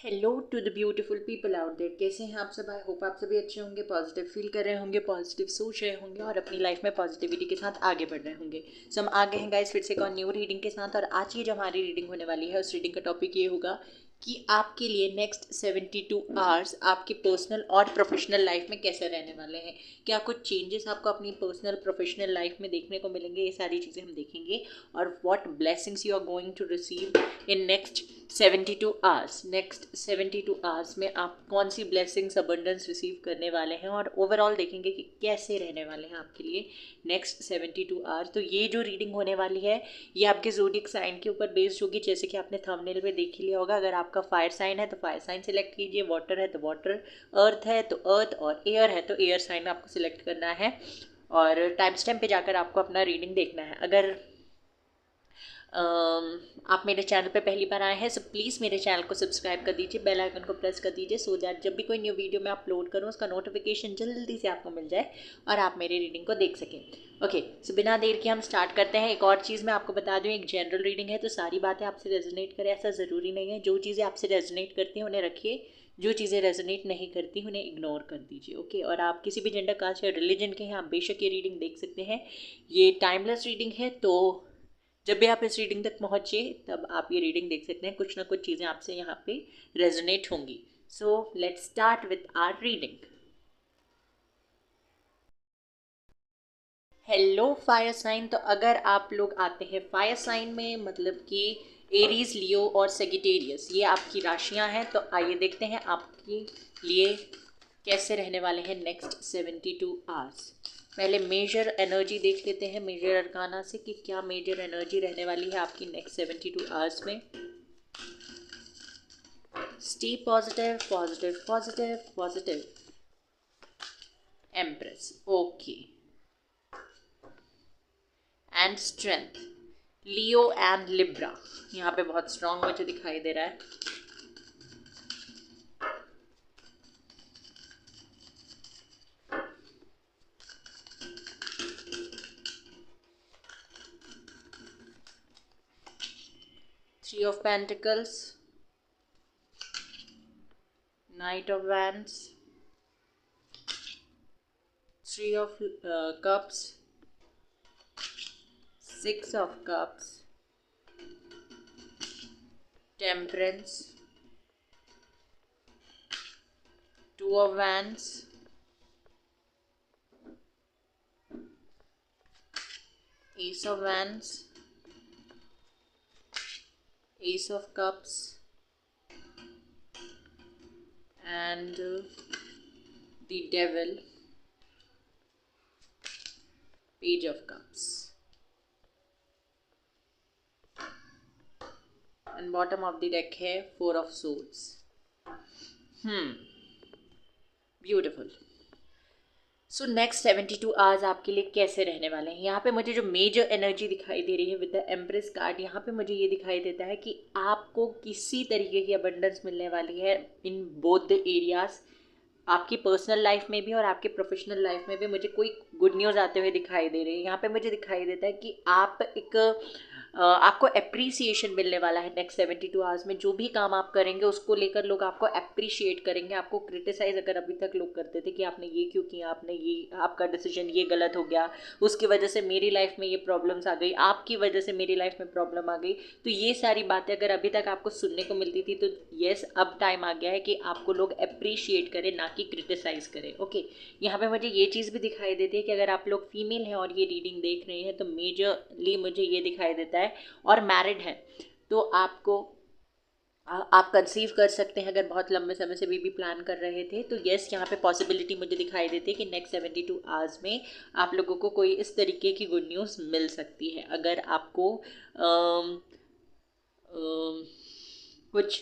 Hello to the beautiful people out there. कैसे हैं आप सब? आई होप आप सभी अच्छे होंगे, पॉजिटिव फील कर रहे होंगे, पॉजिटिव सोच रहे होंगे और अपनी लाइफ में पॉजिटिविटी के साथ आगे बढ़ रहे होंगे। सो हम आगे हैं गाइस फिर से एक और न्यू रीडिंग के साथ। और आज की जो हमारी रीडिंग होने वाली है उस रीडिंग का टॉपिक ये होगा कि आपके लिए नेक्स्ट 72 आवर्स आपकी पर्सनल और प्रोफेशनल लाइफ में कैसे रहने वाले हैं। क्या कुछ चेंजेस आपको अपनी पर्सनल प्रोफेशनल लाइफ में देखने को मिलेंगे, ये सारी चीज़ें हम देखेंगे। और what blessings you are going to receive in next 72 hours. Next 72 hours में आप कौन सी ब्लेसिंग्स अबंडेंस रिसीव करने वाले हैं और ओवरऑल देखेंगे कि कैसे रहने वाले हैं आपके लिए नेक्स्ट 72 आवर्स। तो ये जो रीडिंग होने वाली है ये आपके ज़ोडिएक साइन के ऊपर बेस्ड होगी, जैसे कि आपने थंबनेल में देख ही लिया होगा। अगर आपका फायर साइन है तो फायर साइन सेलेक्ट कीजिए, वाटर है तो वाटर, अर्थ है तो अर्थ और एयर है तो एयर साइन आपको सिलेक्ट करना है। और टाइम स्टैम्प पे जाकर आपको अपना रीडिंग देखना है। अगर आप मेरे चैनल पे पहली बार आए हैं सो प्लीज़ मेरे चैनल को सब्सक्राइब कर दीजिए, बेल आइकन को प्रेस कर दीजिए सो दैट जब भी कोई न्यू वीडियो मैं अपलोड करूँ उसका नोटिफिकेशन जल्दी से आपको मिल जाए और आप मेरी रीडिंग को देख सकें। ओके, सो बिना देर के हम स्टार्ट करते हैं। एक और चीज़ मैं आपको बता दूँ, एक जनरल रीडिंग है तो सारी बातें आपसे रेजोनेट करें ऐसा ज़रूरी नहीं है। जो चीज़ें आपसे रेजोनेट करती हैं उन्हें रखिए, जो चीज़ें रेजोनेट नहीं करती उन्हें इग्नोर कर दीजिए। ओके, और आप किसी भी जेंडर कास्ट या रिलीजन के हैं आप बेशक ये रीडिंग देख सकते हैं। ये टाइमलेस रीडिंग है तो जब भी आप इस रीडिंग तक पहुँचे तब आप ये रीडिंग देख सकते हैं, कुछ ना कुछ चीज़ें आपसे यहाँ पे रेजोनेट होंगी। So let's start with our reading. Hello fire sign. तो अगर आप लोग आते हैं फायर साइन में मतलब कि एरीज, लियो और सेगिटेरियस, ये आपकी राशियां हैं। तो आइए देखते हैं आपके लिए कैसे रहने वाले हैं नेक्स्ट 72 आवर्स। पहले मेजर एनर्जी देख लेते हैं मेजर अरकाना से कि क्या मेजर एनर्जी रहने वाली है आपकी नेक्स्ट 72 आवर्स में। Stay positive positive positive positive. Empress, okay, and strength, Leo and Libra. यहाँ पे बहुत स्ट्रांग मुझे दिखाई दे रहा है। Three of pentacles, night of wands, three of cups, six of cups, temperance, two of wands, S of wands, S of cups and the devil, page of cups, and bottom of the deck है four of swords. Beautiful. So next 72 hours आपके लिए कैसे रहने वाले हैं। यहाँ पे मुझे जो मेजर एनर्जी दिखाई दे रही है विद द एम्प्रेस कार्ड, यहाँ पे मुझे ये दिखाई देता है कि आपको किसी तरीके की अबंडेंस मिलने वाली है इन बोथ द एरियाज। आपकी पर्सनल लाइफ में भी और आपके प्रोफेशनल लाइफ में भी मुझे कोई गुड न्यूज़ आते हुए दिखाई दे रही है। यहाँ पे मुझे दिखाई देता है कि आप एक आपको अप्रिसिएशन मिलने वाला है नेक्स्ट 72 आवर्स में। जो भी काम आप करेंगे उसको लेकर लोग आपको अप्रिशिएट करेंगे। आपको क्रिटिसाइज अगर अभी तक लोग करते थे कि आपने ये क्यों किया, आपने ये, आपका डिसीजन ये गलत हो गया, उसकी वजह से मेरी लाइफ में ये प्रॉब्लम्स आ गई, आपकी वजह से मेरी लाइफ में प्रॉब्लम आ गई, तो ये सारी बातें अगर अभी तक आपको सुनने को मिलती थी तो येस अब टाइम आ गया है कि आपको लोग अप्रिशिएट करें ना कि क्रिटिसाइज करें। ओके, यहाँ पे मुझे ये चीज़ भी दिखाई देती है कि अगर आप लोग फीमेल हैं और ये रीडिंग देख रहे हैं तो मेजरली मुझे ये दिखाई देता है और मैरिड है तो आपको आप कंसीव कर सकते हैं अगर बहुत लंबे समय से बेबी प्लान कर रहे थे तो यस यहाँ पे पॉसिबिलिटी मुझे दिखाई देती है कि नेक्स्ट 72 आवर्स में आप लोगों को कोई इस तरीके की गुड न्यूज़ मिल सकती है। अगर आपको कुछ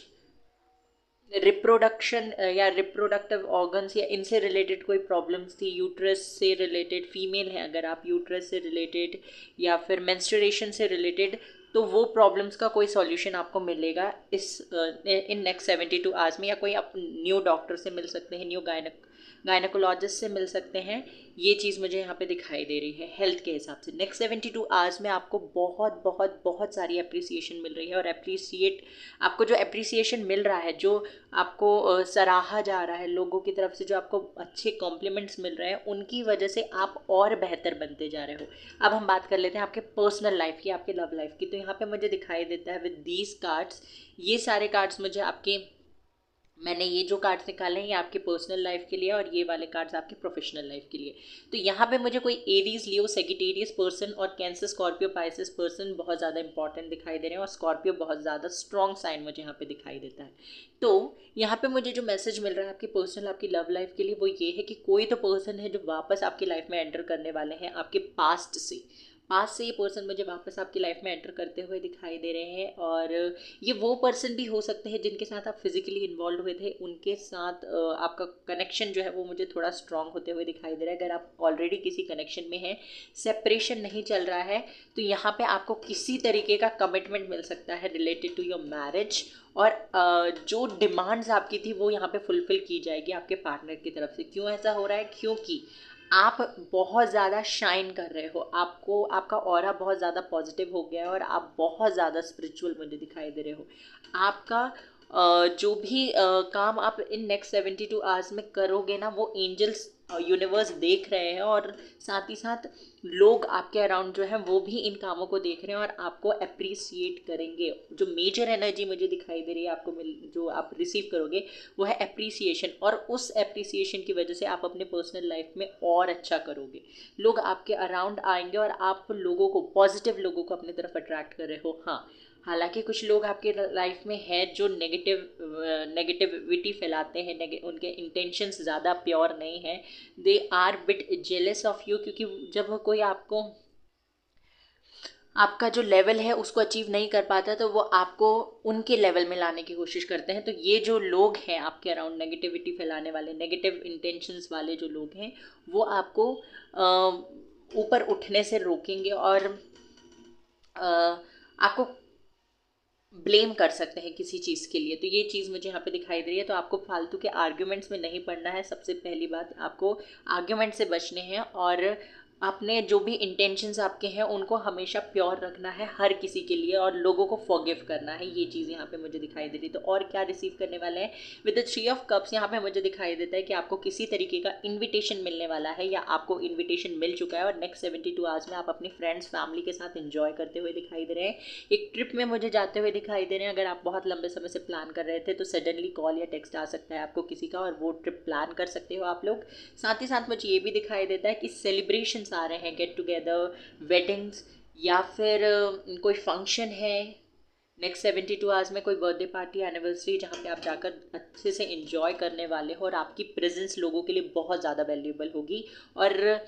रिप्रोडक्शन या रिप्रोडक्टिव ऑर्गन्स या इनसे रिलेटेड कोई प्रॉब्लम्स थी, यूट्रस से रिलेटेड, फीमेल हैं अगर आप, यूट्रस से रिलेटेड या फिर मेंस्ट्रुएशन से रिलेटेड, तो वो प्रॉब्लम्स का कोई सॉल्यूशन आपको मिलेगा इस इन नेक्स्ट 72 आवर्स में। या कोई आप न्यू डॉक्टर से मिल सकते हैं, न्यू गायनक गायनेकोलॉजिस्ट से मिल सकते हैं। ये चीज़ मुझे यहाँ पे दिखाई दे रही है हेल्थ के हिसाब से। नेक्स्ट 72 आवर्स में आपको बहुत बहुत बहुत सारी अप्रिसिएशन मिल रही है, और आपको जो अप्रिसिएशन मिल रहा है, जो आपको सराहा जा रहा है लोगों की तरफ से, जो आपको अच्छे कॉम्प्लीमेंट्स मिल रहे हैं, उनकी वजह से आप और बेहतर बनते जा रहे हो। अब हम बात कर लेते हैं आपके पर्सनल लाइफ की, आपके लव लाइफ की। तो यहाँ पे मुझे दिखाई देता है विद दीज कार्ड्स, ये सारे कार्ड्स मुझे मैंने ये जो कार्ड्स निकाले हैं ये आपके पर्सनल लाइफ के लिए, और ये वाले कार्ड्स आपके प्रोफेशनल लाइफ के लिए। तो यहाँ पे मुझे कोई एरीज, लियो, सेजिटेरियस पर्सन और कैंसर, स्कॉर्पियो, पाइसेस पर्सन बहुत ज़्यादा इंपॉर्टेंट दिखाई दे रहे हैं, और स्कॉर्पियो बहुत ज़्यादा स्ट्रॉन्ग साइन मुझे यहाँ पे दिखाई देता है। तो यहाँ पे मुझे जो मैसेज मिल रहा है आपकी पर्सनल, आपकी लव लाइफ के लिए, वो ये है कि कोई तो पर्सन है जो वापस आपकी लाइफ में एंटर करने वाले हैं आपके पास्ट से ये पर्सन मुझे वापस आपकी लाइफ में एंटर करते हुए दिखाई दे रहे हैं। और ये वो पर्सन भी हो सकते हैं जिनके साथ आप फिजिकली इन्वॉल्व हुए थे, उनके साथ आपका कनेक्शन जो है वो मुझे थोड़ा स्ट्रांग होते हुए दिखाई दे रहा है। अगर आप ऑलरेडी किसी कनेक्शन में हैं, सेपरेशन नहीं चल रहा है, तो यहाँ पे आपको किसी तरीके का कमिटमेंट मिल सकता है रिलेटेड टू योर मैरिज, और जो डिमांड्स आपकी थी वो यहाँ पे फुलफिल की जाएगी आपके पार्टनर की तरफ से। क्यों ऐसा हो रहा है? क्योंकि आप बहुत ज़्यादा शाइन कर रहे हो, आपको आपका ऑरा बहुत ज़्यादा पॉजिटिव हो गया है, और आप बहुत ज़्यादा स्पिरिचुअल मुझे दिखाई दे रहे हो। आपका जो भी काम आप इन नेक्स्ट 72 आवर्स में करोगे ना, वो एंजल्स, यूनिवर्स देख रहे हैं, और साथ ही साथ लोग आपके अराउंड जो हैं वो भी इन कामों को देख रहे हैं और आपको अप्रिसिएट करेंगे। जो मेजर एनर्जी मुझे दिखाई दे रही है आपको जो आप रिसीव करोगे वो है अप्रिसिएशन, और उस अप्रिसिएशन की वजह से आप अपने पर्सनल लाइफ में और अच्छा करोगे। लोग आपके अराउंड आएंगे और आप लोगों को, पॉजिटिव लोगों को अपनी तरफ अट्रैक्ट कर रहे हो। हाँ, हालांकि कुछ लोग आपके लाइफ में हैं जो नेगेटिविटी फैलाते हैं, उनके इंटेंशंस ज़्यादा प्योर नहीं है, they are bit jealous of you, क्योंकि जब कोई आपका जो लेवल है उसको अचीव नहीं कर पाता, तो वो आपको उनके लेवल में लाने की कोशिश करते हैं। तो ये जो लोग हैं आपके अराउंड नेगेटिविटी फैलाने वाले, नेगेटिव इंटेंशंस वाले जो लोग हैं, वो आपको ऊपर उठने से रोकेंगे, और आपको ब्लेम कर सकते हैं किसी चीज़ के लिए। तो ये चीज़ मुझे यहाँ पे दिखाई दे रही है। तो आपको फालतू के आर्ग्यूमेंट्स में नहीं पड़ना है। सबसे पहली बात, आपको आर्ग्यूमेंट से बचने हैं, और अपने जो भी इंटेंशंस आपके हैं उनको हमेशा प्योर रखना है हर किसी के लिए, और लोगों को फॉरगिव करना है। ये चीज़ यहाँ पे मुझे दिखाई दे रही है। तो और क्या रिसीव करने वाले हैं विद द 3 ऑफ कप्स? यहाँ पे मुझे दिखाई देता है कि आपको किसी तरीके का इन्विटेशन मिलने वाला है, या आपको इन्विटेशन मिल चुका है, और नेक्स्ट 72 आवर्स में आप अपनी फ्रेंड्स, फैमिली के साथ एंजॉय करते हुए दिखाई दे रहे हैं। एक ट्रिप में मुझे जाते हुए दिखाई दे रहे हैं। अगर आप बहुत लंबे समय से प्लान कर रहे थे तो सडनली कॉल या टेक्स्ट आ सकता है आपको किसी का, और वो ट्रिप प्लान कर सकते हो आप लोग। साथ ही साथ मुझे ये भी दिखाई देता है कि सेलिब्रेशंस आ रहे हैं, गेट टुगेदर, वेडिंग्स, या फिर कोई फंक्शन है नेक्स्ट 72 आवर्स में, कोई बर्थडे पार्टी, एनिवर्सरी, जहाँ पे आप जाकर अच्छे से एंजॉय करने वाले हो, और आपकी प्रेजेंस लोगों के लिए बहुत ज़्यादा वैल्यूएबल होगी, और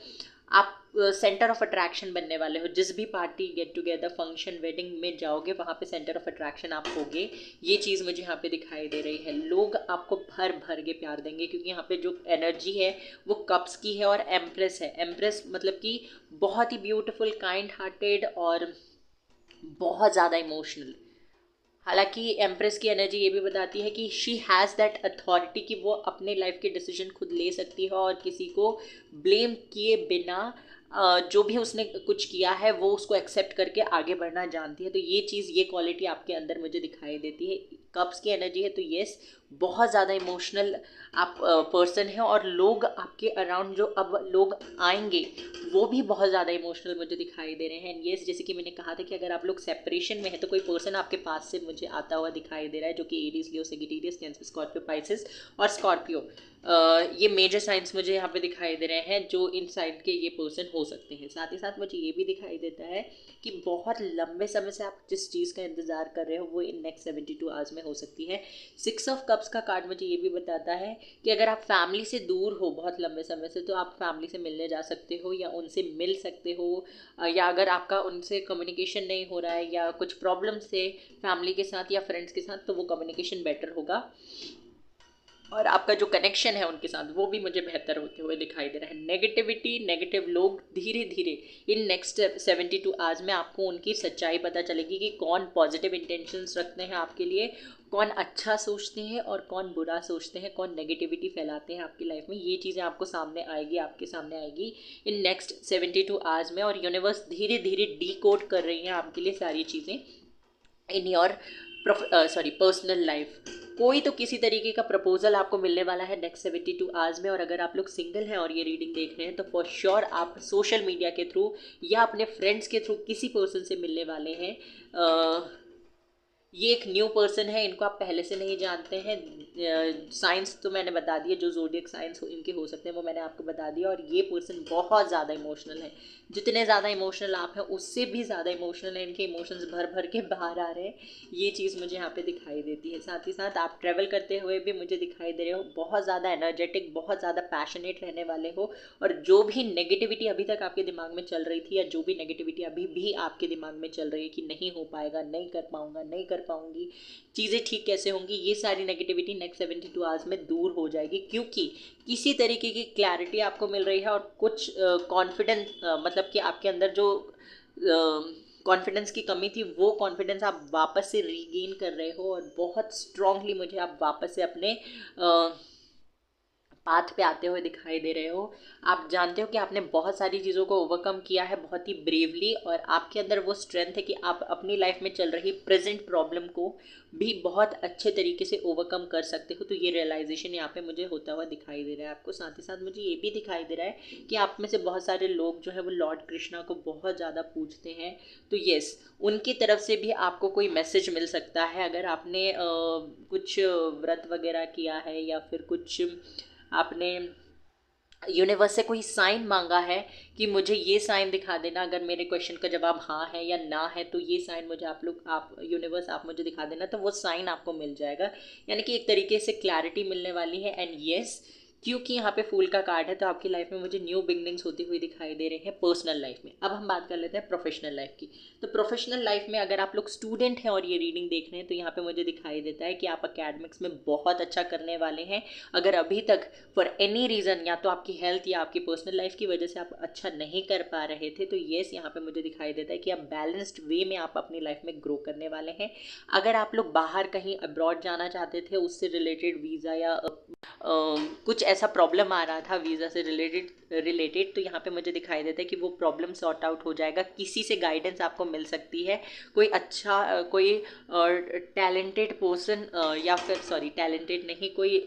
आप सेंटर ऑफ अट्रैक्शन बनने वाले हो। जिस भी party, get together, function, wedding में जाओगे वहाँ पे सेंटर ऑफ अट्रैक्शन आप होगे। ये चीज़ मुझे यहाँ पे दिखाई दे रही है। लोग आपको भर भर के प्यार देंगे, क्योंकि यहाँ पे जो एनर्जी है वो कप्स की है, और एम्प्रेस है। एम्प्रेस मतलब कि बहुत ही ब्यूटीफुल, काइंड हार्टेड, और बहुत ज़्यादा इमोशनल। हालांकि एम्प्रेस की एनर्जी ये भी बताती है कि शी हैज़ दैट अथॉरिटी, कि वो अपने लाइफ के डिसीजन खुद ले सकती है, और किसी को ब्लेम किए बिना जो भी उसने कुछ किया है वो उसको एक्सेप्ट करके आगे बढ़ना जानती है। तो ये चीज़, ये क्वालिटी आपके अंदर मुझे दिखाई देती है। कप्स की एनर्जी है, तो येस, बहुत ज़्यादा इमोशनल आप पर्सन है, और लोग आपके अराउंड जो अब लोग आएंगे वो भी बहुत ज़्यादा इमोशनल मुझे दिखाई दे रहे हैं। येस, जैसे कि मैंने कहा था कि अगर आप लोग सेपरेशन में है तो कोई पर्सन आपके पास से मुझे आता हुआ दिखाई दे रहा है, जो कि Aries, Leo, Sagittarius, cancer, Scorpio, Pisces और स्कॉर्पियो। ये मेजर साइंस मुझे यहाँ पे दिखाई दे रहे हैं जो इन साइड के ये पर्सन हो सकते हैं। साथ ही साथ मुझे ये भी दिखाई देता है कि बहुत लंबे समय से आप जिस चीज़ का इंतज़ार कर रहे हो वो इन नेक्स्ट 72 आवर्स में हो सकती है। 6 ऑफ कप्स का कार्ड मुझे ये भी बताता है कि अगर आप फैमिली से दूर हो बहुत लंबे समय से, तो आप फैमिली से मिलने जा सकते हो, या उनसे मिल सकते हो, या अगर आपका उनसे कम्युनिकेशन नहीं हो रहा है, या कुछ प्रॉब्लम से फैमिली के साथ या फ्रेंड्स के साथ, तो वो कम्युनिकेशन बेटर होगा। और आपका जो कनेक्शन है उनके साथ वो भी मुझे बेहतर होते हुए दिखाई दे रहा है। नेगेटिविटी, नेगेटिव लोग धीरे धीरे इन नेक्स्ट 72 आवर्स में आपको उनकी सच्चाई पता चलेगी कि कौन पॉजिटिव इंटेंशंस रखते हैं आपके लिए, कौन अच्छा सोचते हैं और कौन बुरा सोचते हैं, कौन नेगेटिविटी फैलाते हैं आपकी लाइफ में। ये चीज़ें आपको सामने आएगी, आपके सामने आएगी इन नेक्स्ट 72 आवर्स में। और यूनिवर्स धीरे धीरे डीकोड कर रही है आपके लिए सारी चीज़ें इन योर पर्सनल लाइफ। कोई तो किसी तरीके का प्रपोजल आपको मिलने वाला है नेक्स्ट 72 आवर्स में। और अगर आप लोग सिंगल हैं और ये रीडिंग देख रहे हैं तो फॉर श्योर आप सोशल मीडिया के थ्रू या अपने फ्रेंड्स के थ्रू किसी पर्सन से मिलने वाले हैं। ये एक न्यू पर्सन है, इनको आप पहले से नहीं जानते हैं। साइंस तो मैंने बता दिया, जो ज़ोडिएक साइंस इनके हो सकते हैं वो मैंने आपको बता दिया। और ये पर्सन बहुत ज़्यादा इमोशनल है, जितने ज़्यादा इमोशनल आप हैं उससे भी ज़्यादा इमोशनल है। इनके इमोशंस भर भर के बाहर आ रहे हैं, ये चीज़ मुझे यहाँ पे दिखाई देती है। साथ ही साथ आप ट्रैवल करते हुए भी मुझे दिखाई दे रहे हो, बहुत ज़्यादा एनर्जेटिक, बहुत ज़्यादा पैशनेट रहने वाले हो। और जो भी नेगेटिविटी अभी तक आपके दिमाग में चल रही थी या जो भी नेगेटिविटी अभी भी आपके दिमाग में चल रही है कि नहीं हो पाएगा, नहीं कर पाऊंगा, नहीं कर पाऊंगी, चीज़ें ठीक कैसे होंगी, ये सारी नेगेटिविटी नेक्स्ट 72 आवर्स में दूर हो जाएगी। क्योंकि किसी तरीके की क्लैरिटी आपको मिल रही है और कुछ कॉन्फिडेंस, मतलब कि आपके अंदर जो कॉन्फिडेंस की कमी थी वो कॉन्फिडेंस आप वापस से रीगेन कर रहे हो। और बहुत स्ट्रांगली मुझे आप वापस से अपने पाथ पे आते हुए दिखाई दे रहे हो। आप जानते हो कि आपने बहुत सारी चीज़ों को ओवरकम किया है बहुत ही ब्रेवली, और आपके अंदर वो स्ट्रेंथ है कि आप अपनी लाइफ में चल रही प्रेजेंट प्रॉब्लम को भी बहुत अच्छे तरीके से ओवरकम कर सकते हो। तो ये रियलाइजेशन यहाँ पे मुझे होता हुआ दिखाई दे रहा है आपको। साथ ही साथ मुझे ये भी दिखाई दे रहा है कि आप में से बहुत सारे लोग जो है वो लॉर्ड कृष्णा को बहुत ज़्यादा पूजते हैं। तो यस, उनकी तरफ से भी आपको कोई मैसेज मिल सकता है। अगर आपने कुछ व्रत वगैरह किया है या फिर कुछ आपने यूनिवर्स से कोई साइन मांगा है कि मुझे ये साइन दिखा देना, अगर मेरे क्वेश्चन का जवाब हाँ है या ना है तो ये साइन मुझे आप यूनिवर्स आप मुझे दिखा देना, तो वो साइन आपको मिल जाएगा। यानी कि एक तरीके से क्लैरिटी मिलने वाली है। एंड येस, क्योंकि यहाँ पे फूल का कार्ड है तो आपकी लाइफ में मुझे न्यू बिगनिंग्स होती हुई दिखाई दे रही है पर्सनल लाइफ में। अब हम बात कर लेते हैं प्रोफेशनल लाइफ की। तो प्रोफेशनल लाइफ में अगर आप लोग स्टूडेंट हैं और ये रीडिंग देख रहे हैं तो यहाँ पे मुझे दिखाई देता है कि आप अकेडमिक्स में बहुत अच्छा करने वाले हैं। अगर अभी तक फॉर एनी रीज़न, या तो आपकी हेल्थ या आपकी पर्सनल लाइफ की वजह से आप अच्छा नहीं कर पा रहे थे, तो येस यहाँ पे मुझे दिखाई देता है कि आप बैलेंस्ड वे में आप अपनी लाइफ में ग्रो करने वाले हैं। अगर आप लोग बाहर कहीं अब्रॉड जाना चाहते थे, उससे रिलेटेड वीज़ा या कुछ ऐसा प्रॉब्लम आ रहा था वीज़ा से रिलेटेड, तो यहाँ पे मुझे दिखाई देता है कि वो प्रॉब्लम सॉर्ट आउट हो जाएगा। किसी से गाइडेंस आपको मिल सकती है, कोई अच्छा कोई टैलेंटेड पर्सन, या फिर सॉरी टैलेंटेड नहीं, कोई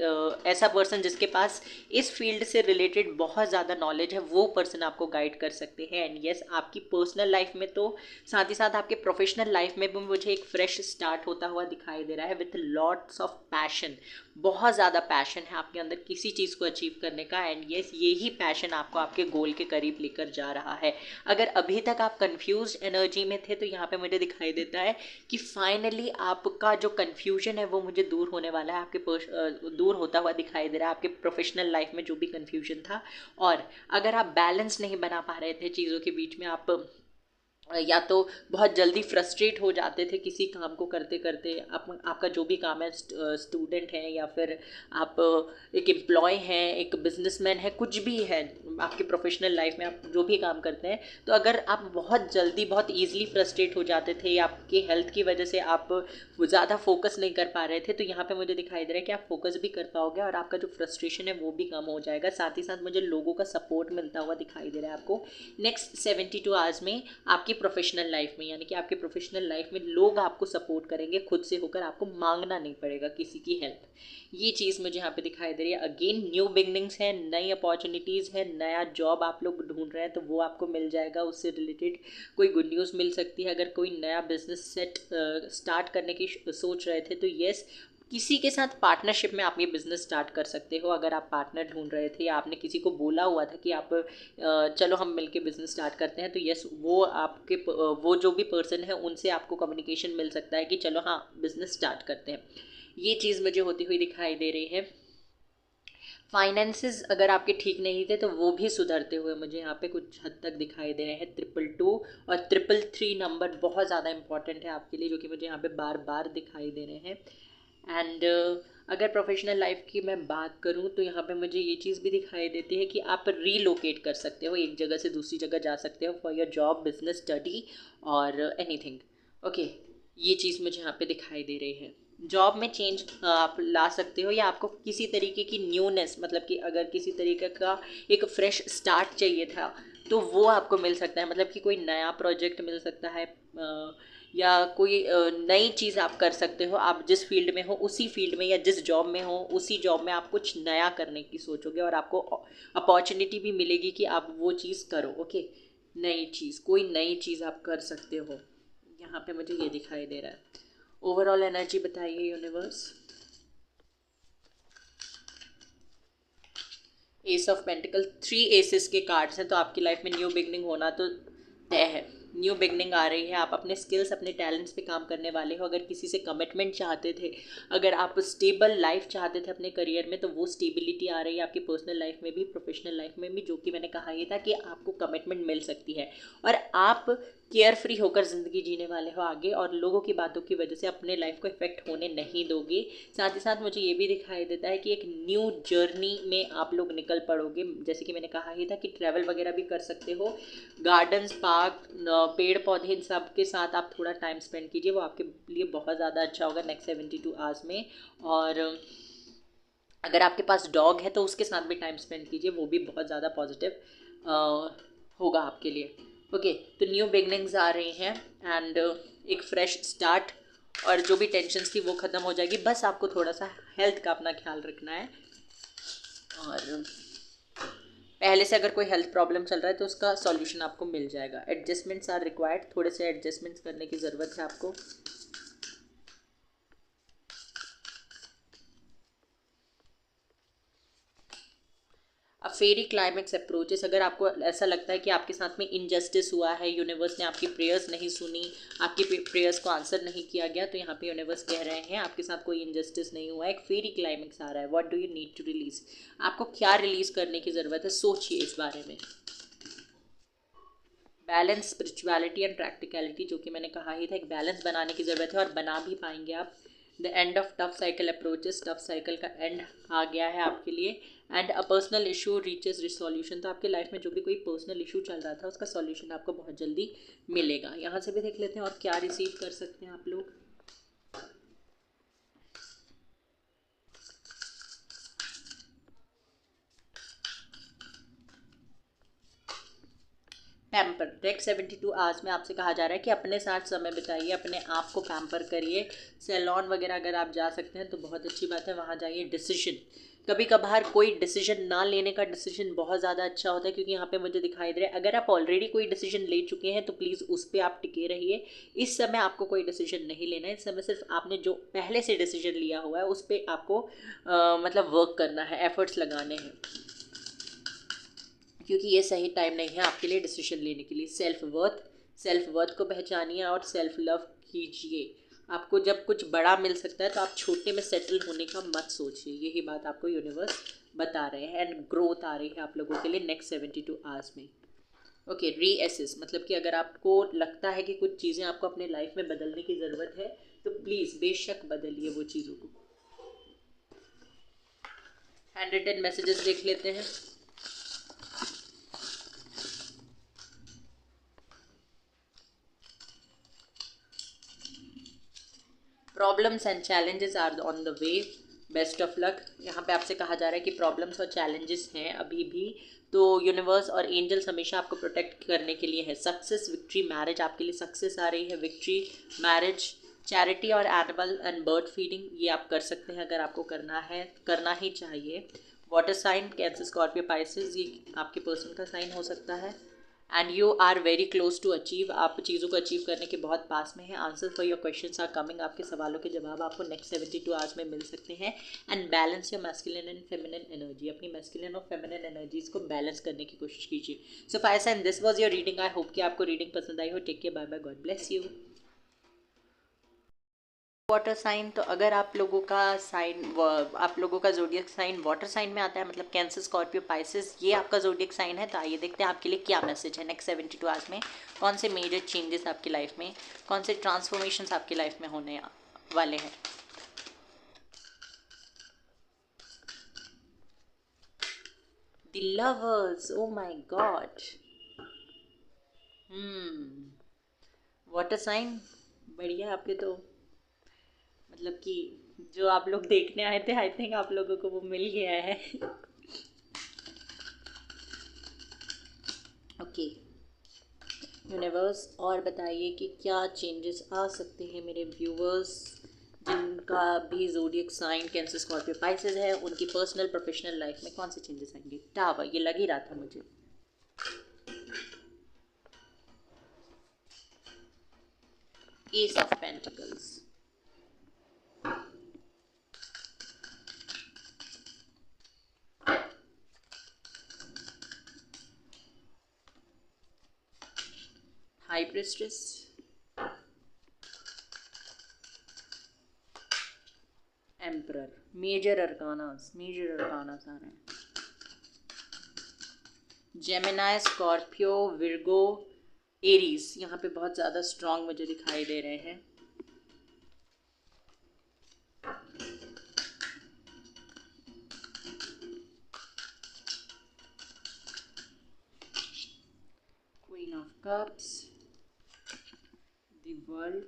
ऐसा पर्सन जिसके पास इस फील्ड से रिलेटेड बहुत ज़्यादा नॉलेज है, वो पर्सन आपको गाइड कर सकते हैं। एंड येस, आपकी पर्सनल लाइफ में तो साथ ही साथ आपके प्रोफेशनल लाइफ में भी मुझे एक फ्रेश स्टार्ट होता हुआ दिखाई दे रहा है विथ लॉट्स ऑफ पैशन। बहुत ज़्यादा पैशन है आपके अंदर किसी चीज़ को अचीव करने का। एंड येस, यही पैशन आपको आपके गोल के करीब लेकर जा रहा है। अगर अभी तक आप कंफ्यूज एनर्जी में थे तो यहाँ पे मुझे दिखाई देता है कि फाइनली आपका जो कन्फ्यूजन है वो मुझे दूर होने वाला है, आपके दूर होता हुआ दिखाई दे रहा है आपके प्रोफेशनल लाइफ में जो भी कन्फ्यूजन था। और अगर आप बैलेंस नहीं बना पा रहे थे चीज़ों के बीच में, आप या तो बहुत जल्दी फ्रस्ट्रेट हो जाते थे किसी काम को करते करते, आपका जो भी काम है, स्टूडेंट हैं या फिर आप एक एम्प्लॉय हैं, एक बिजनेसमैन है, कुछ भी है आपके प्रोफेशनल लाइफ में आप जो भी काम करते हैं, तो अगर आप बहुत जल्दी बहुत ईजिली फ्रस्ट्रेट हो जाते थे या आपकी हेल्थ की वजह से आप ज़्यादा फोकस नहीं कर पा रहे थे, तो यहाँ पे मुझे दिखाई दे रहा है कि आप फोकस भी कर पाओगे और आपका जो फ्रस्ट्रेशन है वो भी कम हो जाएगा। साथ ही साथ मुझे लोगों का सपोर्ट मिलता हुआ दिखाई दे रहा है आपको नेक्स्ट 72 आवर्स में आपकी प्रोफेशनल लाइफ में। यानी कि आपके प्रोफेशनल लाइफ में लोग आपको सपोर्ट करेंगे खुद से होकर, आपको मांगना नहीं पड़ेगा किसी की हेल्प। ये चीज़ मुझे यहाँ पे दिखाई दे रही है। अगेन न्यू बिगनिंग्स है, नई अपॉर्चुनिटीज़ है, नया जॉब आप लोग ढूंढ रहे हैं तो वो आपको मिल जाएगा, उससे रिलेटेड कोई गुड न्यूज़ मिल सकती है। अगर कोई नया बिजनेस स्टार्ट करने की सोच रहे थे तो येस, किसी के साथ पार्टनरशिप में आप ये बिज़नेस स्टार्ट कर सकते हो। अगर आप पार्टनर ढूंढ रहे थे या आपने किसी को बोला हुआ था कि आप चलो हम मिलके बिज़नेस स्टार्ट करते हैं, तो यस, वो आपके वो जो भी पर्सन है उनसे आपको कम्युनिकेशन मिल सकता है कि चलो हाँ बिज़नेस स्टार्ट करते हैं। ये चीज़ मुझे होती हुई दिखाई दे रही है। फाइनेंसेस अगर आपके ठीक नहीं थे तो वो भी सुधरते हुए मुझे यहाँ पे कुछ हद तक दिखाई दे रहे हैं। 222 और 333 नंबर बहुत ज़्यादा इंपॉर्टेंट है आपके लिए, जो कि मुझे यहाँ पे बार बार दिखाई दे रहे हैं। एंड अगर प्रोफेशनल लाइफ की मैं बात करूं तो यहाँ पे मुझे ये चीज़ भी दिखाई देती है कि आप रीलोकेट कर सकते हो, एक जगह से दूसरी जगह जा सकते हो for your job, business, study और एनीथिंग। ओके, ये चीज़ मुझे यहाँ पे दिखाई दे रही है। जॉब में चेंज आप ला सकते हो, या आपको किसी तरीके की न्यूनेस, मतलब कि अगर किसी तरीके का एक फ्रेश स्टार्ट चाहिए था तो वो आपको मिल सकता है। मतलब कि कोई नया प्रोजेक्ट मिल सकता है, या कोई नई चीज़ आप कर सकते हो। आप जिस फील्ड में हो उसी फील्ड में, या जिस जॉब में हो उसी जॉब में आप कुछ नया करने की सोचोगे और आपको अपॉर्चुनिटी भी मिलेगी कि आप वो चीज़ करो। ओके, नई चीज़, कोई नई चीज़ आप कर सकते हो, यहाँ पे मुझे ये दिखाई दे रहा है। ओवरऑल एनर्जी बताइए universe. Ace of pentacles, 3 aces के कार्ड्स हैं, तो आपकी लाइफ में न्यू बिगनिंग होना तो तय है। न्यू बिगनिंग आ रही है, आप अपने स्किल्स, अपने टैलेंट्स पे काम करने वाले हो। अगर किसी से कमिटमेंट चाहते थे, अगर आप स्टेबल लाइफ चाहते थे अपने करियर में, तो वो स्टेबिलिटी आ रही है आपकी पर्सनल लाइफ में भी, प्रोफेशनल लाइफ में भी, जो कि मैंने कहा ही था कि आपको कमिटमेंट मिल सकती है और आप केयर फ्री होकर ज़िंदगी जीने वाले हो आगे, और लोगों की बातों की वजह से अपने लाइफ को इफेक्ट होने नहीं दोगे। साथ ही साथ मुझे ये भी दिखाई देता है कि एक न्यू जर्नी में आप लोग निकल पड़ोगे। जैसे कि मैंने कहा ही था कि ट्रैवल वगैरह भी कर सकते हो, गार्डन्स, पार्क, पेड़ पौधे, इन सब के साथ आप थोड़ा टाइम स्पेंड कीजिए, वो आपके लिए बहुत ज़्यादा अच्छा होगा नेक्स्ट 72 आवर्स में। और अगर आपके पास डॉग है तो उसके साथ भी टाइम स्पेंड कीजिए, वो भी बहुत ज़्यादा पॉजिटिव होगा आपके लिए। ओके, तो न्यू बिगनिंग्स आ रही हैं एंड एक फ्रेश स्टार्ट, और जो भी टेंशन्स थी वो ख़त्म हो जाएगी। बस आपको थोड़ा सा हेल्थ का अपना ख्याल रखना है, और पहले से अगर कोई हेल्थ प्रॉब्लम चल रहा है तो उसका सॉल्यूशन आपको मिल जाएगा। एडजस्टमेंट्स आर रिक्वायर्ड, थोड़े से एडजस्टमेंट्स करने की ज़रूरत है आपको। अब फेरी क्लाइमेक्स अप्रोचेस, अगर आपको ऐसा लगता है कि आपके साथ में इनजस्टिस हुआ है, यूनिवर्स ने आपकी प्रेयर्स नहीं सुनी, आपकी प्रेयर्स को आंसर नहीं किया गया, तो यहाँ पे यूनिवर्स कह रहे हैं आपके साथ कोई इनजस्टिस नहीं हुआ है, एक फेरी क्लाइमेक्स आ रहा है। What do you need to release, आपको क्या रिलीज करने की ज़रूरत है, सोचिए इस बारे में। बैलेंस, स्पिरिचुअलिटी एंड प्रैक्टिकलिटी, जो कि मैंने कहा ही था, एक बैलेंस बनाने की ज़रूरत है और बना भी पाएंगे आप। The end of tough cycle approaches, tough cycle का एंड आ गया है आपके लिए। And a personal issue reaches resolution, तो आपके लाइफ में जो भी कोई पर्सनल इशू चल रहा था उसका सॉल्यूशन आपको बहुत जल्दी मिलेगा। यहाँ से भी देख लेते हैं और क्या रिसीव कर सकते हैं आप लोग। पैम्पर, नेक्स्ट 72 आवर्स में आपसे कहा जा रहा है कि अपने साथ समय बिताइए, अपने आप को पैम्पर करिए। सैलॉन वगैरह अगर आप जा सकते हैं तो बहुत अच्छी बात है, वहाँ जाइए। डिसीजन, कभी कभार कोई डिसीजन ना लेने का डिसीजन बहुत ज़्यादा अच्छा होता है, क्योंकि यहाँ पे मुझे दिखाई दे रहा है अगर आप ऑलरेडी कोई डिसीजन ले चुके हैं तो प्लीज़ उस पर आप टिके रहिए। इस समय आपको कोई डिसीजन नहीं लेना है, इस समय सिर्फ आपने जो पहले से डिसीजन लिया हुआ है उस पर आपको मतलब वर्क करना है, एफर्ट्स लगाने हैं, क्योंकि ये सही टाइम नहीं है आपके लिए डिसीजन लेने के लिए। सेल्फ वर्थ को पहचानिए और सेल्फ लव कीजिए। आपको जब कुछ बड़ा मिल सकता है तो आप छोटे में सेटल होने का मत सोचिए, यही बात आपको यूनिवर्स बता रहे हैं। एंड ग्रोथ आ रही है आप लोगों के लिए नेक्स्ट 72 आवर्स में। ओके, रीएसेस, मतलब कि अगर आपको लगता है कि कुछ चीज़ें आपको अपने लाइफ में बदलने की ज़रूरत है तो प्लीज़ बेशक बदलिए वो चीज़ों को। हैंड रिटन मैसेजेस देख लेते हैं। Problems and challenges are on the way, best of luck. यहाँ पे आपसे कहा जा रहा है कि प्रॉब्लम्स और चैलेंजेस हैं अभी भी, तो यूनिवर्स और एंजल्स हमेशा आपको प्रोटेक्ट करने के लिए है। सक्सेस, विक्ट्री, मैरिज, आपके लिए सक्सेस आ रही है, विक्ट्री, मैरिज, चैरिटी और एनिमल एंड बर्ड फीडिंग, ये आप कर सकते हैं अगर आपको करना है, करना ही चाहिए। Water sign, cancer, Scorpio, Pisces, ये आपके पर्सन का साइन हो सकता है। And you are very close to achieve, आप चीज़ों को अचीव करने के बहुत पास में हैं। Answer for your questions are coming, आपके सवालों के जवाब आपको नेक्स्ट 72 आवर्स में मिल सकते हैं। And balance your masculine and feminine energy, अपनी मैस्कुलिन और फेमिनिन एनर्जीज को बैलेंस करने की कोशिश कीजिए। So fire sign, this was your reading. I hope कि आपको रीडिंग पसंद आई हो। Take care, bye bye, God bless you. Water sign, तो अगर आप लोगों का साइन, आप लोगों का जोडियक साइन वाटर साइन में आता है, मतलब कैंसर, स्कॉर्पियो, पाइसेस, ये आपका जोडियक साइन है। तो आइए देखते हैं आपके लिए क्या मैसेज है नेक्स्ट 72 आवर्स में। कौन से मेजर चेंजेस आपकी लाइफ में, कौन से ट्रांसफॉर्मेशंस आपकी लाइफ में होने वाले हैं। The lovers, oh my God. Water sign, बढ़िया आपके तो, मतलब कि जो आप लोग देखने आए थे आई थिंक आप लोगों को वो मिल गया है। ओके यूनिवर्स, और बताइए कि क्या चेंजेस आ सकते हैं मेरे व्यूवर्स जिनका भी zodiac sign cancer Scorpio Pisces है, उनकी पर्सनल प्रोफेशनल लाइफ में कौन से चेंजेस आएंगे। टावर, ये लग ही रहा था मुझे। Ace of pentacles, high priestess, emperor, major arcana आ रहे हैं। जेमिनाई, स्कॉर्पियो, विर्गो, एरीज यहाँ पे बहुत ज़्यादा स्ट्रॉन्ग मुझे दिखाई दे रहे हैं। Queen of cups, the world,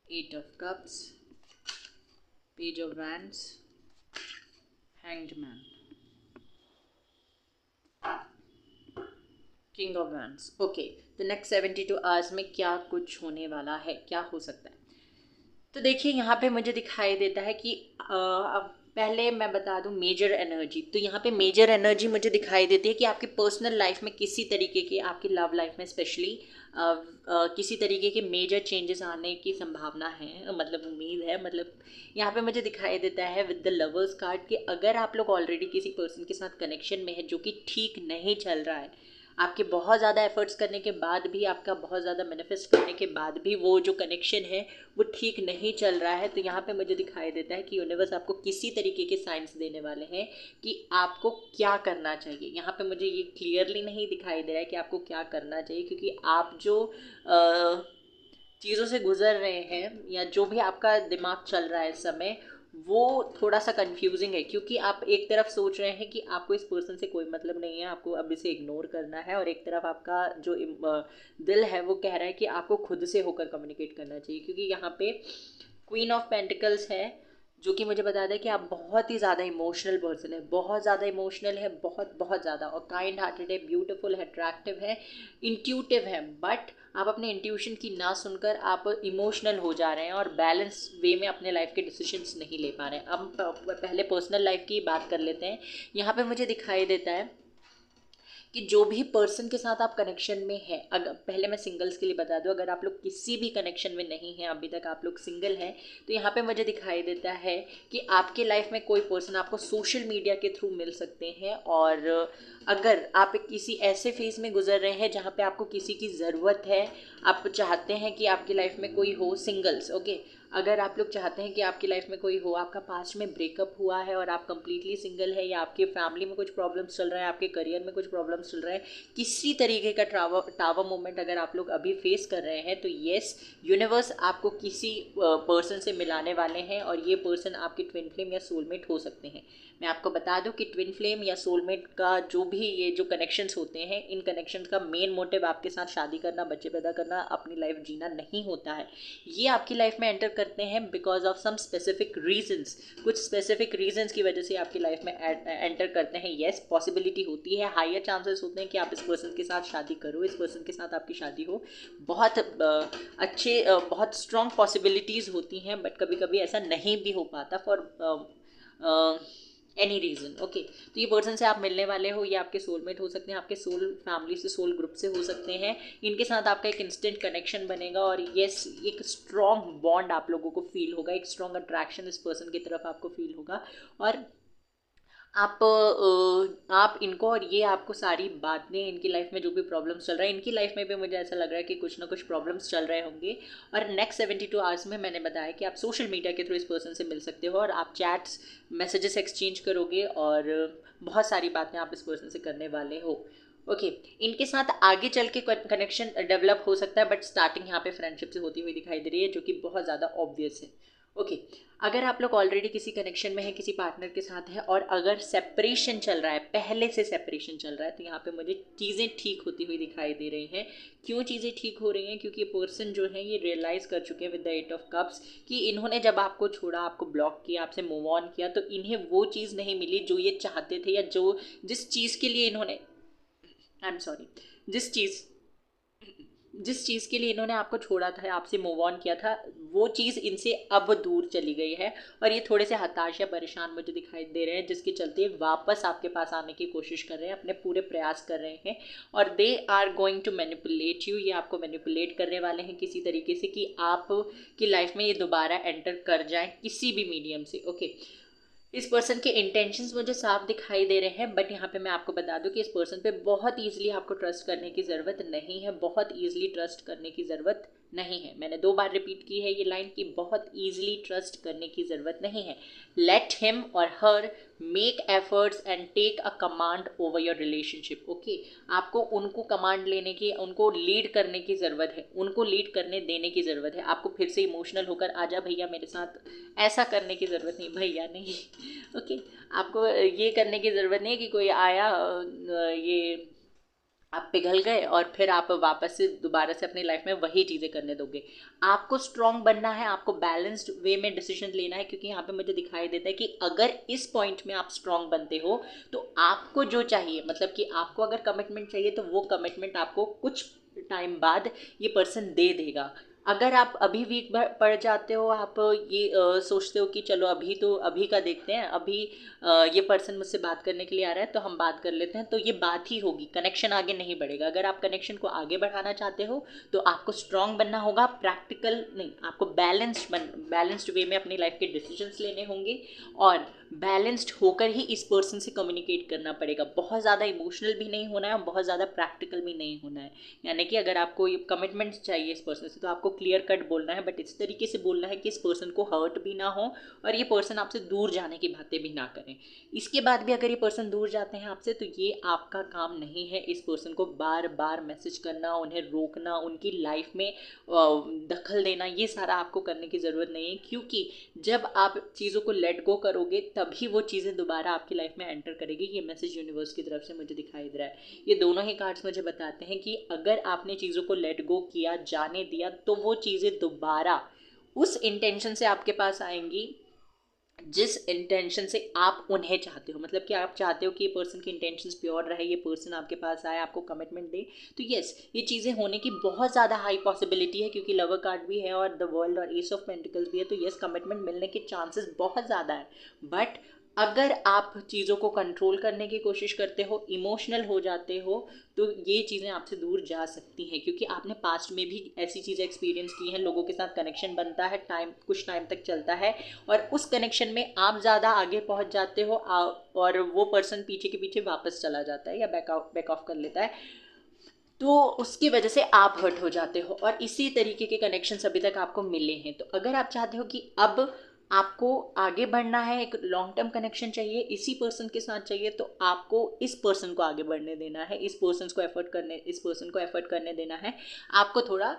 eight of cups, page of wands, hanged man, king of wands. Okay, तो नेक्स्ट 72 आवर्स में क्या कुछ होने वाला है, क्या हो सकता है। तो देखिए यहाँ पे मुझे दिखाई देता है कि अब पहले मैं बता दूं मेजर एनर्जी, तो यहाँ पे मेजर एनर्जी मुझे दिखाई देती है कि आपकी पर्सनल लाइफ में किसी तरीके की, आपकी लव लाइफ में स्पेशली किसी तरीके के मेजर चेंजेस आने की संभावना है, मतलब उम्मीद है। मतलब यहाँ पे मुझे दिखाई देता है विद द लवर्स कार्ड कि अगर आप लोग ऑलरेडी किसी पर्सन के साथ कनेक्शन में है जो कि ठीक नहीं चल रहा है, आपके बहुत ज़्यादा एफर्ट्स करने के बाद भी, आपका बहुत ज़्यादा मैनिफेस्ट करने के बाद भी वो जो कनेक्शन है वो ठीक नहीं चल रहा है, तो यहाँ पे मुझे दिखाई देता है कि यूनिवर्स आपको किसी तरीके के साइंस देने वाले हैं कि आपको क्या करना चाहिए। यहाँ पे मुझे ये क्लियरली नहीं दिखाई दे रहा है कि आपको क्या करना चाहिए, क्योंकि आप जो चीज़ों से गुजर रहे हैं या जो भी आपका दिमाग चल रहा है इस समय, वो थोड़ा सा कंफ्यूजिंग है, क्योंकि आप एक तरफ सोच रहे हैं कि आपको इस पर्सन से कोई मतलब नहीं है, आपको अब इसे इग्नोर करना है, और एक तरफ आपका जो दिल है वो कह रहा है कि आपको खुद से होकर कम्युनिकेट करना चाहिए। क्योंकि यहाँ पे क्वीन ऑफ पेंटिकल्स है जो कि मुझे बता दें कि आप बहुत ही ज़्यादा इमोशनल पर्सन है, बहुत ज़्यादा इमोशनल है, बहुत बहुत ज़्यादा, और काइंड हार्टेड है, ब्यूटीफुल है, अट्रैक्टिव है, इंट्यूटिव है, बट आप अपने इंट्यूशन की ना सुनकर आप इमोशनल हो जा रहे हैं और बैलेंस वे में अपने लाइफ के डिसीजंस नहीं ले पा रहे हैं। अब पहले पर्सनल लाइफ की बात कर लेते हैं। यहाँ पे मुझे दिखाई देता है कि जो भी पर्सन के साथ आप कनेक्शन में हैं, अगर पहले मैं सिंगल्स के लिए बता दूं, अगर आप लोग किसी भी कनेक्शन में नहीं हैं, अभी तक आप लोग सिंगल हैं, तो यहाँ पे मुझे दिखाई देता है कि आपके लाइफ में कोई पर्सन आपको सोशल मीडिया के थ्रू मिल सकते हैं। और अगर आप किसी ऐसे फेज़ में गुजर रहे हैं जहाँ पे आपको किसी की ज़रूरत है, आप चाहते हैं कि आपकी लाइफ में कोई हो, सिंगल्स, ओके, अगर आप लोग चाहते हैं कि आपकी लाइफ में कोई हो, आपका पास्ट में ब्रेकअप हुआ है और आप कंप्लीटली सिंगल है, या आपके फैमिली में कुछ प्रॉब्लम्स चल रहा है, आपके करियर में कुछ प्रॉब्लम्स चल रहा है, किसी तरीके का टावर मोमेंट अगर आप लोग अभी फेस कर रहे हैं, तो येस, यूनिवर्स आपको किसी पर्सन से मिलाने वाले हैं, और ये पर्सन आपके ट्विन फ्लेम या सोलमेट हो सकते हैं। मैं आपको बता दूं कि ट्विन फ्लेम या सोलमेट का जो भी ये जो कनेक्शंस होते हैं, इन कनेक्शंस का मेन मोटिव आपके साथ शादी करना, बच्चे पैदा करना, अपनी लाइफ जीना नहीं होता है। ये आपकी लाइफ में एंटर करते हैं because of some specific reasons, कुछ स्पेसिफिक रीजंस की वजह से आपकी लाइफ में एंटर करते हैं। येस, पॉसिबिलिटी होती है, हायर चांसेस होते हैं कि आप इस पर्सन के साथ शादी करो, इस पर्सन के साथ आपकी शादी हो, बहुत अच्छे बहुत स्ट्रॉन्ग पॉसिबिलिटीज़ होती हैं, बट कभी कभी ऐसा नहीं भी हो पाता फॉर एनी रीज़न। ओके, तो ये पर्सन से आप मिलने वाले हो, ये आपके सोलमेट हो सकते हैं, आपके सोल फैमिली से, सोल ग्रुप से हो सकते हैं, इनके साथ आपका एक इंस्टेंट कनेक्शन बनेगा, और येस, एक स्ट्रॉन्ग बॉन्ड आप लोगों को फील होगा, एक स्ट्रॉन्ग अट्रैक्शन इस पर्सन की तरफ आपको फील होगा। और आप इनको, और ये आपको सारी बातें, इनकी लाइफ में जो भी प्रॉब्लम्स चल रहा है, इनकी लाइफ में भी मुझे ऐसा लग रहा है कि कुछ ना कुछ प्रॉब्लम्स चल रहे होंगे। और नेक्स्ट 72 आवर्स में मैंने बताया कि आप सोशल मीडिया के थ्रू इस पर्सन से मिल सकते हो, और आप चैट्स, मैसेजेस एक्सचेंज करोगे, और बहुत सारी बातें आप इस पर्सन से करने वाले हो। ओके, इनके साथ आगे चल के कनेक्शन डेवलप हो सकता है, बट स्टार्टिंग यहाँ पे फ्रेंडशिप से होती हुई दिखाई दे रही है, जो कि बहुत ज़्यादा ऑब्वियस है। ओके, अगर आप लोग ऑलरेडी किसी कनेक्शन में हैं, किसी पार्टनर के साथ हैं, और अगर सेपरेशन चल रहा है, पहले से सेपरेशन चल रहा है, तो यहाँ पे मुझे चीज़ें ठीक होती हुई दिखाई दे रही हैं। क्यों चीज़ें ठीक हो रही हैं? क्योंकि ये पर्सन जो है ये रियलाइज़ कर चुके हैं with the eight of cups कि इन्होंने जब आपको छोड़ा, आपको ब्लॉक किया, आपसे मूव ऑन किया, तो इन्हें वो चीज़ नहीं मिली जो ये चाहते थे, या जिस चीज़ के लिए इन्होंने, आई एम सॉरी, जिस चीज़ जिस चीज़ के लिए इन्होंने आपको छोड़ा था, आपसे मूव ऑन किया था, वो चीज़ इनसे अब दूर चली गई है, और ये थोड़े से हताश या परेशान मुझे दिखाई दे रहे हैं, जिसके चलते वापस आपके पास आने की कोशिश कर रहे हैं, अपने पूरे प्रयास कर रहे हैं, और they are going to manipulate you. ये आपको मैनिपुलेट करने वाले हैं किसी तरीके से, कि आप की लाइफ में ये दोबारा एंटर कर जाएं किसी भी मीडियम से। ओके, इस पर्सन के इंटेंशंस मुझे साफ दिखाई दे रहे हैं, बट यहाँ पे मैं आपको बता दूं कि इस पर्सन पे बहुत ईजिली आपको ट्रस्ट करने की ज़रूरत नहीं है, बहुत ईजिली ट्रस्ट करने की ज़रूरत नहीं है। मैंने 2 बार रिपीट की है ये लाइन कि बहुत ईजिली ट्रस्ट करने की ज़रूरत नहीं है। Let him or her make efforts and take a command over your relationship. Okay, आपको उनको कमांड लेने की, उनको लीड करने की ज़रूरत है, उनको लीड करने देने की ज़रूरत है। आपको फिर से इमोशनल होकर आजा भैया मेरे साथ, ऐसा करने की ज़रूरत नहीं, भैया नहीं। ओके, आपको ये करने की ज़रूरत नहीं है कि कोई आया, ये आप पिघल गए और फिर आप वापस से दोबारा से अपनी लाइफ में वही चीज़ें करने दोगे। आपको स्ट्रॉन्ग बनना है, आपको बैलेंस्ड वे में डिसीजन लेना है, क्योंकि यहाँ पे मुझे दिखाई देता है कि अगर इस पॉइंट में आप स्ट्रॉन्ग बनते हो, तो आपको जो चाहिए, मतलब कि आपको अगर कमिटमेंट चाहिए, तो वो कमिटमेंट आपको कुछ टाइम बाद ये पर्सन दे देगा। अगर आप अभी वीक पड़ जाते हो, आप ये सोचते हो कि चलो अभी तो अभी का देखते हैं, अभी ये पर्सन मुझसे बात करने के लिए आ रहा है तो हम बात कर लेते हैं, तो ये बात ही होगी, कनेक्शन आगे नहीं बढ़ेगा। अगर आप कनेक्शन को आगे बढ़ाना चाहते हो, तो आपको स्ट्रांग बनना होगा, प्रैक्टिकल नहीं, आपको बैलेंस्ड वे में अपनी लाइफ के डिसीजंस लेने होंगे, और बैलेंस्ड होकर ही इस पर्सन से कम्युनिकेट करना पड़ेगा। बहुत ज़्यादा इमोशनल भी नहीं होना है और बहुत ज़्यादा प्रैक्टिकल भी नहीं होना है। यानी कि अगर आपको ये कमिटमेंट चाहिए इस पर्सन से, तो आपको क्लियर कट बोलना है, बट इस तरीके से बोलना है कि इस पर्सन को हर्ट भी ना हो और ये पर्सन आपसे दूर जाने की बातें भी ना करें। इसके बाद भी अगर ये पर्सन दूर जाते हैं आपसे, तो ये आपका काम नहीं है इस पर्सन को बार बार मैसेज करना, उन्हें रोकना, उनकी लाइफ में दखल देना, ये सारा आपको करने की ज़रूरत नहीं है, क्योंकि जब आप चीज़ों को लेट गो करोगे, तभी वो चीज़ें दोबारा आपकी लाइफ में एंटर करेगी। ये मैसेज यूनिवर्स की तरफ से मुझे दिखाई दे रहा है। ये दोनों ही कार्ड्स मुझे बताते हैं कि अगर आपने चीज़ों को लेट गो किया, जाने दिया, तो वो चीज़ें दोबारा उस इंटेंशन से आपके पास आएंगी जिस इंटेंशन से आप उन्हें चाहते हो। मतलब कि आप चाहते हो कि ये पर्सन की इंटेंशंस प्योर रहे, ये पर्सन आपके पास आए, आपको कमिटमेंट दे, तो यस, ये चीज़ें होने की बहुत ज़्यादा हाई पॉसिबिलिटी है, क्योंकि लवर कार्ड भी है और द वर्ल्ड और एस ऑफ पेंटिकल्स भी है, तो यस, कमिटमेंट मिलने के चांसेस बहुत ज़्यादा है। बट अगर आप चीज़ों को कंट्रोल करने की कोशिश करते हो, इमोशनल हो जाते हो, तो ये चीज़ें आपसे दूर जा सकती हैं, क्योंकि आपने पास्ट में भी ऐसी चीज़ें एक्सपीरियंस की हैं। लोगों के साथ कनेक्शन बनता है, कुछ टाइम तक चलता है, और उस कनेक्शन में आप ज़्यादा आगे पहुंच जाते हो, और वो पर्सन पीछे के पीछे वापस चला जाता है या बैक ऑफ कर लेता है, तो उसकी वजह से आप हर्ट हो जाते हो, और इसी तरीके के कनेक्शंस अभी तक आपको मिले हैं। तो अगर आप चाहते हो कि अब आपको आगे बढ़ना है, एक लॉन्ग टर्म कनेक्शन चाहिए, इसी पर्सन के साथ चाहिए, तो आपको इस पर्सन को आगे बढ़ने देना है, इस पर्सन को एफर्ट करने देना है। आपको थोड़ा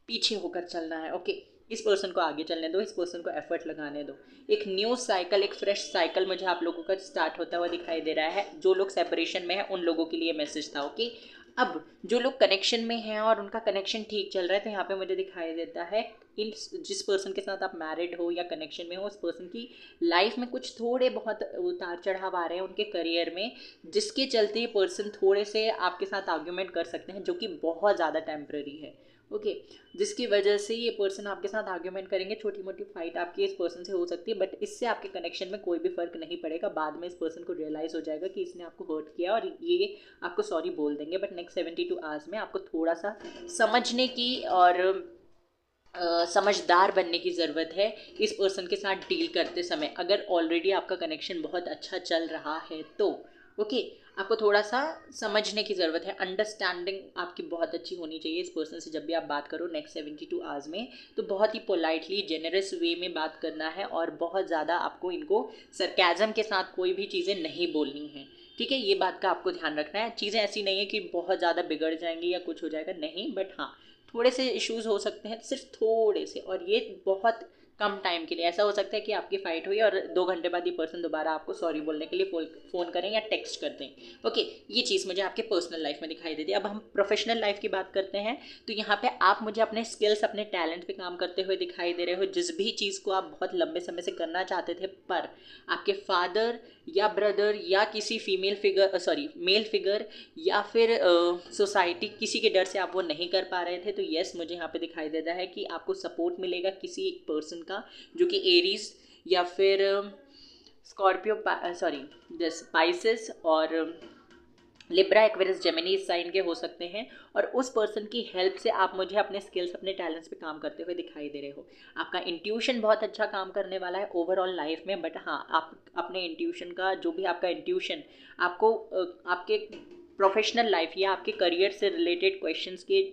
पीछे होकर चलना है। ओके, इस पर्सन को आगे चलने दो, इस पर्सन को एफर्ट लगाने दो। एक न्यू साइकिल, एक फ्रेश साइकिल मुझे आप लोगों का स्टार्ट होता हुआ दिखाई दे रहा है। जो लोग सेपरेशन में हैं उन लोगों के लिए मैसेज था। ओके, अब जो लोग कनेक्शन में हैं और उनका कनेक्शन ठीक चल रहा है, तो यहाँ पे मुझे दिखाई देता है इन जिस पर्सन के साथ आप मैरिड हो या कनेक्शन में हो, उस पर्सन की लाइफ में कुछ थोड़े बहुत उतार चढ़ाव आ रहे हैं उनके करियर में, जिसके चलते ये पर्सन थोड़े से आपके साथ आर्ग्यूमेंट कर सकते हैं, जो कि बहुत ज़्यादा टेम्प्रेरी है। ओके, जिसकी वजह से ये पर्सन आपके साथ आर्ग्यूमेंट करेंगे, छोटी मोटी फाइट आपकी इस पर्सन से हो सकती है, बट इससे आपके कनेक्शन में कोई भी फर्क नहीं पड़ेगा। बाद में इस पर्सन को रियलाइज़ हो जाएगा कि इसने आपको हर्ट किया, और ये आपको सॉरी बोल देंगे। बट नेक्स्ट 72 आवर्स में आपको थोड़ा सा समझने की और समझदार बनने की ज़रूरत है इस पर्सन के साथ डील करते समय। अगर ऑलरेडी आपका कनेक्शन बहुत अच्छा चल रहा है तो ओके, आपको थोड़ा सा समझने की ज़रूरत है, अंडरस्टैंडिंग आपकी बहुत अच्छी होनी चाहिए इस पर्सन से। जब भी आप बात करो नेक्स्ट 72 आवर्स में, तो बहुत ही पोलाइटली, जेनरस वे में बात करना है, और बहुत ज़्यादा आपको इनको सरकाज़म के साथ कोई भी चीज़ें नहीं बोलनी है। ठीक है, ये बात का आपको ध्यान रखना है। चीज़ें ऐसी नहीं है कि बहुत ज़्यादा बिगड़ जाएंगी या कुछ हो जाएगा, नहीं, बट हाँ, थोड़े से इश्यूज हो सकते हैं, सिर्फ थोड़े से, और ये बहुत कम टाइम के लिए। ऐसा हो सकता है कि आपकी फाइट हुई और 2 घंटे बाद ये पर्सन दोबारा आपको सॉरी बोलने के लिए फ़ोन करें या टेक्स्ट कर दें। ओके, ये चीज़ मुझे आपके पर्सनल लाइफ में दिखाई देती है। अब हम प्रोफेशनल लाइफ की बात करते हैं, तो यहाँ पे आप मुझे अपने स्किल्स, अपने टैलेंट पे काम करते हुए दिखाई दे रहे हो। जिस भी चीज़ को आप बहुत लंबे समय से करना चाहते थे, पर आपके फादर या ब्रदर या किसी female figure, sorry male figure, या फिर सोसाइटी, किसी के डर से आप वो नहीं कर पा रहे थे, तो यस, मुझे यहाँ पे दिखाई देता है कि आपको सपोर्ट मिलेगा किसी एक पर्सन का, जो कि एरीज या फिर स्कॉर्पियो, सॉरी स्पाइसेस और लिब्रा, एक्वेरियस, जेमिनी साइन के हो सकते हैं। और उस पर्सन की हेल्प से आप मुझे अपने स्किल्स, अपने टैलेंट्स पे काम करते हुए दिखाई दे रहे हो। आपका इंट्यूशन बहुत अच्छा काम करने वाला है ओवरऑल लाइफ में, बट हाँ, आप अपने इंट्यूशन का, जो भी आपका इंट्यूशन आपको आपके प्रोफेशनल लाइफ या आपके करियर से रिलेटेड क्वेश्चंस के,